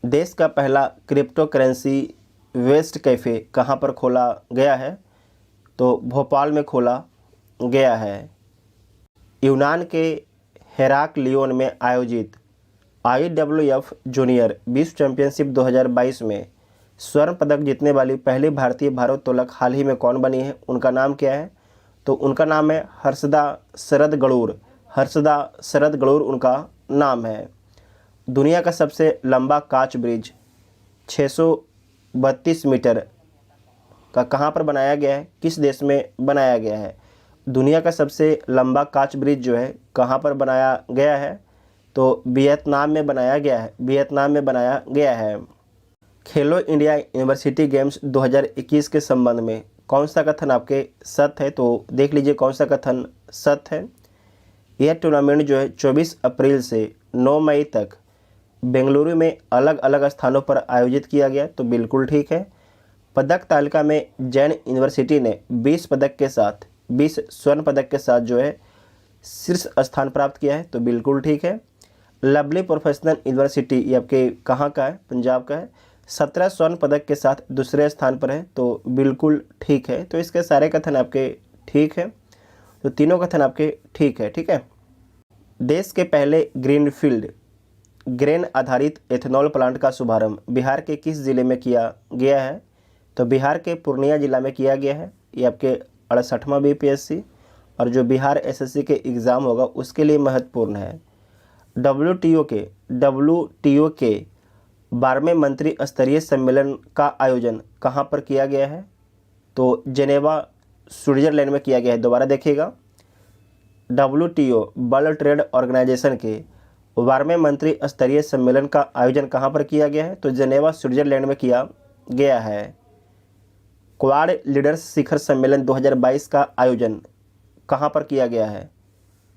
देश का पहला क्रिप्टो करेंसी वेस्ट कैफ़े कहाँ पर खोला गया है? तो भोपाल में खोला गया है। यूनान के हेराक्लियोन में आयोजित IWF जूनियर विश्व चैंपियनशिप 2022 में स्वर्ण पदक जीतने वाली पहली भारतीय भारोत्तोलक हाल ही में कौन बनी है? उनका नाम क्या है? तो उनका नाम है हर्षदा शरद गणूर। हर्षदा शरद गणूर उनका नाम है। दुनिया का सबसे लंबा कांच ब्रिज 632 मीटर का कहाँ पर बनाया गया है? किस देश में बनाया गया है? दुनिया का सबसे लंबा कांच ब्रिज जो है कहाँ पर बनाया गया है? तो वियतनाम में बनाया गया है। वियतनाम में बनाया गया है। खेलो इंडिया यूनिवर्सिटी गेम्स 2021 के संबंध में कौन सा कथन आपके सत्य है? तो देख लीजिए कौन सा कथन सत्य है। यह टूर्नामेंट जो है 24 अप्रैल से 9 मई तक बेंगलुरु में अलग अलग स्थानों पर आयोजित किया गया। तो बिल्कुल ठीक है। पदक तालिका में जैन यूनिवर्सिटी ने 20 पदक के साथ 20 स्वर्ण पदक के साथ जो है शीर्ष स्थान प्राप्त किया है। तो बिल्कुल ठीक है। लवली प्रोफेशनल यूनिवर्सिटी ये आपके कहाँ का है? पंजाब का है। 17 स्वर्ण पदक के साथ दूसरे स्थान पर है। तो बिल्कुल ठीक है। तो इसके सारे कथन आपके ठीक है। तो तीनों कथन आपके ठीक है। ठीक है। देश के पहले ग्रीनफील्ड ग्रेन आधारित एथेनॉल प्लांट का शुभारंभ बिहार के किस जिले में किया गया है? तो बिहार के पूर्णिया जिला में किया गया है। ये आपके 68वां BPSC और जो बिहार SSC के एग्ज़ाम होगा उसके लिए महत्वपूर्ण है। WTO के 12वें मंत्री स्तरीय सम्मेलन का आयोजन कहाँ पर किया गया है? तो जेनेवा स्विट्जरलैंड में किया गया है। दोबारा देखिएगा। WTO वर्ल्ड ट्रेड ऑर्गेनाइजेशन के 12वें मंत्री स्तरीय सम्मेलन का आयोजन कहाँ पर किया गया है? तो जेनेवा स्विट्जरलैंड में किया गया है। क्वाड लीडर्स शिखर सम्मेलन 2022 का आयोजन कहाँ पर किया गया है?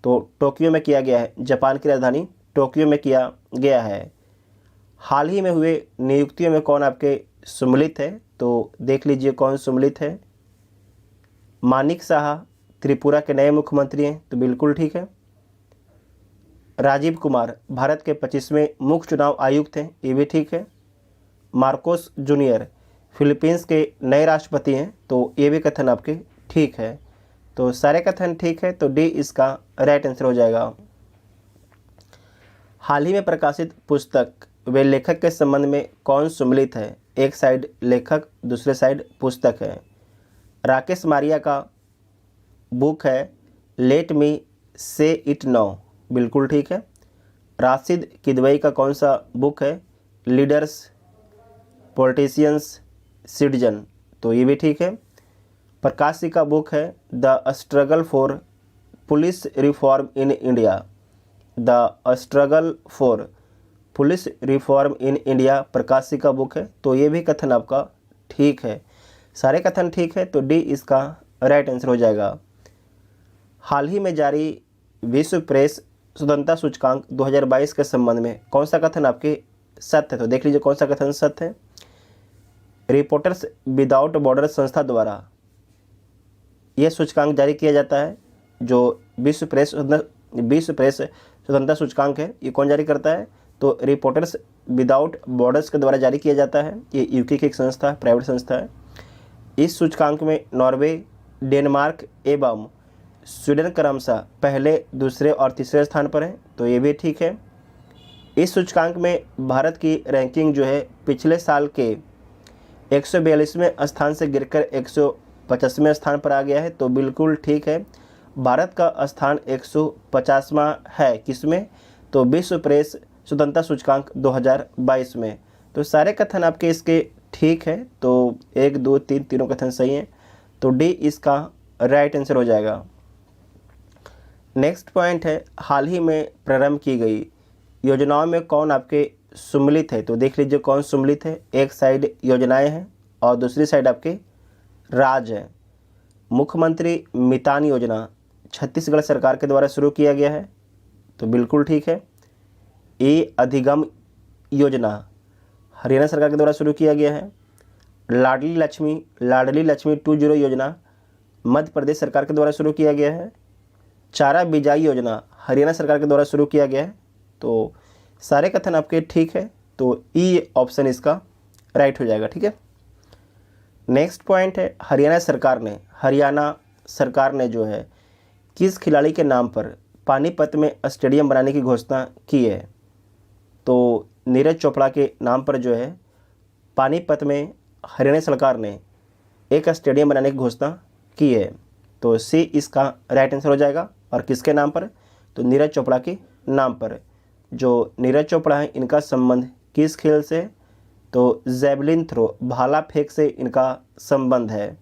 तो टोक्यो में किया गया है। जापान की राजधानी टोक्यो में किया गया है। हाल ही में हुए नियुक्तियों में कौन आपके सम्मिलित है? तो देख लीजिए कौन सम्मिलित है। मानिक साहा त्रिपुरा के नए मुख्यमंत्री हैं, तो बिल्कुल ठीक है। राजीव कुमार भारत के 25वें मुख्य चुनाव आयुक्त हैं, ये भी ठीक है। मार्कोस जूनियर फिलीपींस के नए राष्ट्रपति हैं, तो ये भी कथन आपके ठीक है। तो सारे कथन ठीक है, तो डी इसका राइट आंसर हो जाएगा। हाल ही में प्रकाशित पुस्तक वे लेखक के संबंध में कौन सम्मिलित है? एक साइड लेखक, दूसरे साइड पुस्तक है। राकेश मारिया का बुक है लेट मी से इट नाउ, बिल्कुल ठीक है। राशिद किदवई का कौन सा बुक है? लीडर्स, पॉलिटिशियंस, सिटीजन, तो ये भी ठीक है। प्रकाश सिंह का बुक है the struggle for police reform in India, the struggle for police reform in India Prakash Singh का बुक है, तो ये भी कथन आपका ठीक है। सारे कथन ठीक है, तो डी इसका राइट आंसर हो जाएगा। हाल ही में जारी विश्व प्रेस स्वतंत्रता सूचकांक 2022 के संबंध में कौन सा कथन आपके सत्य है? तो देख लीजिए कौन सा कथन सत्य है। रिपोर्टर्स विदाउट बॉर्डर संस्था द्वारा यह सूचकांक जारी किया जाता है। जो विश्व प्रेस स्वतंत्रता सूचकांक है, ये कौन जारी करता है? तो रिपोर्टर्स विदाउट बॉर्डर्स के द्वारा जारी किया जाता है। ये यूके की एक संस्था है, प्राइवेट संस्था है। इस सूचकांक में नॉर्वे, डेनमार्क एवं स्वीडन क्रमशः पहले, दूसरे और तीसरे स्थान पर है, तो ये भी ठीक है। इस सूचकांक में भारत की रैंकिंग जो है पिछले साल के 142वें स्थान से गिरकर 150वें स्थान पर आ गया है, तो बिल्कुल ठीक है। भारत का स्थान 150वां है किसमें? तो विश्व प्रेस स्वतंत्रता सूचकांक 2022 में। तो सारे कथन आपके इसके ठीक है, तो 1, 2, 3 तीनों कथन सही हैं, तो डी इसका राइट आंसर हो जाएगा। नेक्स्ट पॉइंट है हाल ही में प्रारंभ की गई योजनाओं में कौन आपके सम्मिलित है? तो देख लीजिए कौन सम्मिलित है। एक साइड योजनाएं हैं और दूसरी साइड आपके राज्य है। मुख्यमंत्री मितान योजना छत्तीसगढ़ सरकार के द्वारा शुरू किया गया है, तो बिल्कुल ठीक है। ये अधिगम योजना हरियाणा सरकार के द्वारा शुरू किया गया है। लाडली लक्ष्मी 20 योजना मध्य प्रदेश सरकार के द्वारा शुरू किया गया है। चारा बिजाई योजना हरियाणा सरकार के द्वारा शुरू किया गया है, तो सारे कथन आपके ठीक है, तो ई ऑप्शन इसका राइट हो जाएगा, ठीक है। नेक्स्ट पॉइंट है हरियाणा सरकार ने जो है किस खिलाड़ी के नाम पर पानीपत में स्टेडियम बनाने की घोषणा की है? तो नीरज चोपड़ा के नाम पर जो है पानीपत में हरियाणा सरकार ने एक स्टेडियम बनाने की घोषणा की है, तो सी इसका राइट आंसर हो जाएगा। और किसके नाम पर? तो नीरज चोपड़ा के नाम पर। जो नीरज चोपड़ा है इनका संबंध किस खेल से? तो जैवलिन थ्रो, भाला फेंक से इनका संबंध है।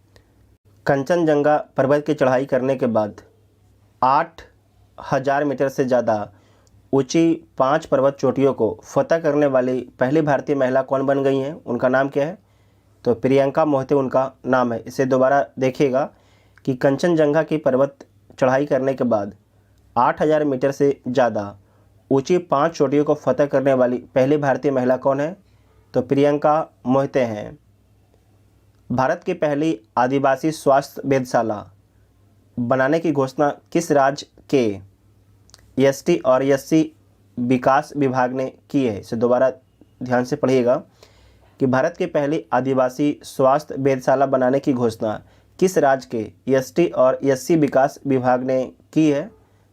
कंचनजंगा पर्वत की चढ़ाई करने के बाद 8000 मीटर से ज़्यादा ऊंची 5 पर्वत चोटियों को फतह करने वाली पहली भारतीय महिला कौन बन गई हैं? उनका नाम क्या है? तो प्रियंका मोहिते उनका नाम है। इसे दोबारा देखिएगा कि कंचनजंगा की पर्वत चढ़ाई करने के बाद 8000 मीटर से ज़्यादा ऊंची 5 चोटियों को फतह करने वाली पहली भारतीय महिला कौन है? तो प्रियंका मोहिते हैं। भारत की पहली आदिवासी स्वास्थ्य वेधशाला बनाने की घोषणा किस राज्य के एसटी और एससी विकास विभाग ने की है? इसे दोबारा ध्यान से पढ़िएगा कि भारत की पहली आदिवासी स्वास्थ्य वेधशाला बनाने की घोषणा किस राज्य के एसटी और एससी विकास विभाग ने की है?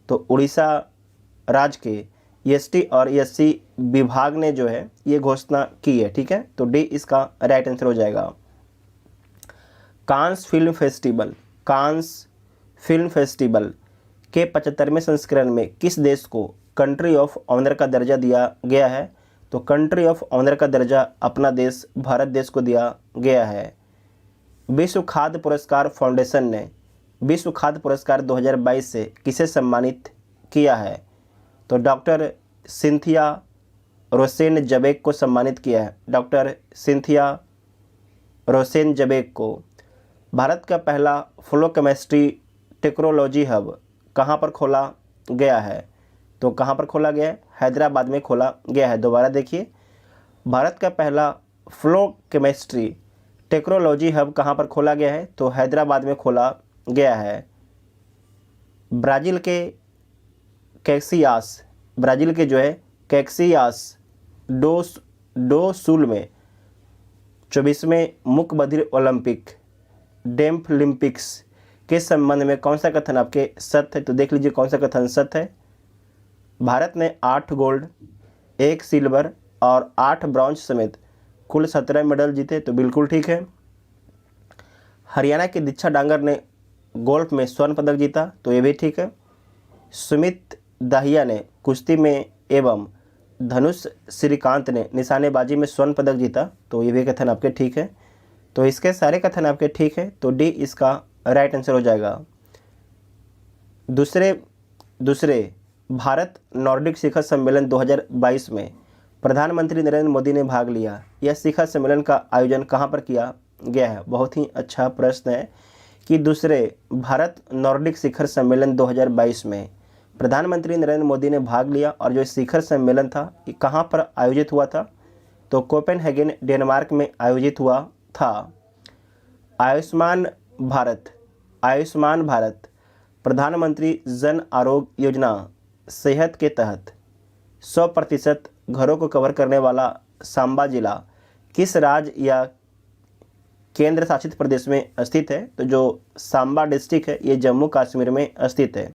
तो उड़ीसा राज्य के एसटी और एससी विभाग ने जो है ये घोषणा की है, ठीक है। तो डी इसका राइट आंसर हो जाएगा। कांस फिल्म फेस्टिवल के 75वें संस्करण में किस देश को कंट्री ऑफ ऑनर का दर्जा दिया गया है? तो कंट्री ऑफ ऑनर का दर्जा अपना देश भारत देश को दिया गया है। विश्व खाद्य पुरस्कार फाउंडेशन ने विश्व खाद्य पुरस्कार 2022 से किसे सम्मानित किया है? तो डॉक्टर सिंथिया रोसेन जबेक को सम्मानित किया है। डॉक्टर सिंथिया रोसेन जबेक को। भारत का पहला फ्लो केमिस्ट्री टेक्नोलॉजी हब कहाँ पर खोला गया है? तो कहाँ पर खोला गया है? हैदराबाद में खोला गया है। दोबारा देखिए, भारत का पहला फ्लो केमिस्ट्री टेक्नोलॉजी हब कहाँ पर खोला गया है? तो हैदराबाद में खोला गया है। ब्राज़ील के कैक्सियास, ब्राज़ील के जो है कैक्सियास डो सुल में 24वें मुख्य बधिर ओलंपिक डेफलिम्पिक्स के संबंध में कौन सा कथन आपके सत्य है? तो देख लीजिए कौन सा कथन सत्य है। भारत ने 8 गोल्ड, 1 सिल्वर और 8 ब्रॉन्ज समेत कुल 17 मेडल जीते, तो बिल्कुल ठीक है। हरियाणा की दीक्षा डांगर ने गोल्फ में स्वर्ण पदक जीता, तो ये भी ठीक है। सुमित दाहिया ने कुश्ती में एवं धनुष श्रीकांत ने निशानेबाजी में स्वर्ण पदक जीता, तो ये भी कथन आपके ठीक है। तो इसके सारे कथन आपके ठीक है, तो डी इसका राइट आंसर हो जाएगा। दूसरे भारत नॉर्डिक शिखर सम्मेलन 2022 में प्रधानमंत्री नरेंद्र मोदी ने भाग लिया। यह शिखर सम्मेलन का आयोजन कहाँ पर किया गया है? बहुत ही अच्छा प्रश्न है कि दूसरे भारत नॉर्डिक शिखर सम्मेलन 2022 में प्रधानमंत्री नरेंद्र मोदी ने भाग लिया और जो शिखर सम्मेलन था ये कहाँ पर आयोजित हुआ था? तो कोपेनहेगन डेनमार्क में आयोजित हुआ था। आयुष्मान भारत प्रधानमंत्री जन आरोग्य योजना सेहत के तहत 100% घरों को कवर करने वाला सांबा जिला किस राज्य या केंद्र शासित प्रदेश में स्थित है? तो जो सांबा डिस्ट्रिक्ट है ये जम्मू कश्मीर में स्थित है।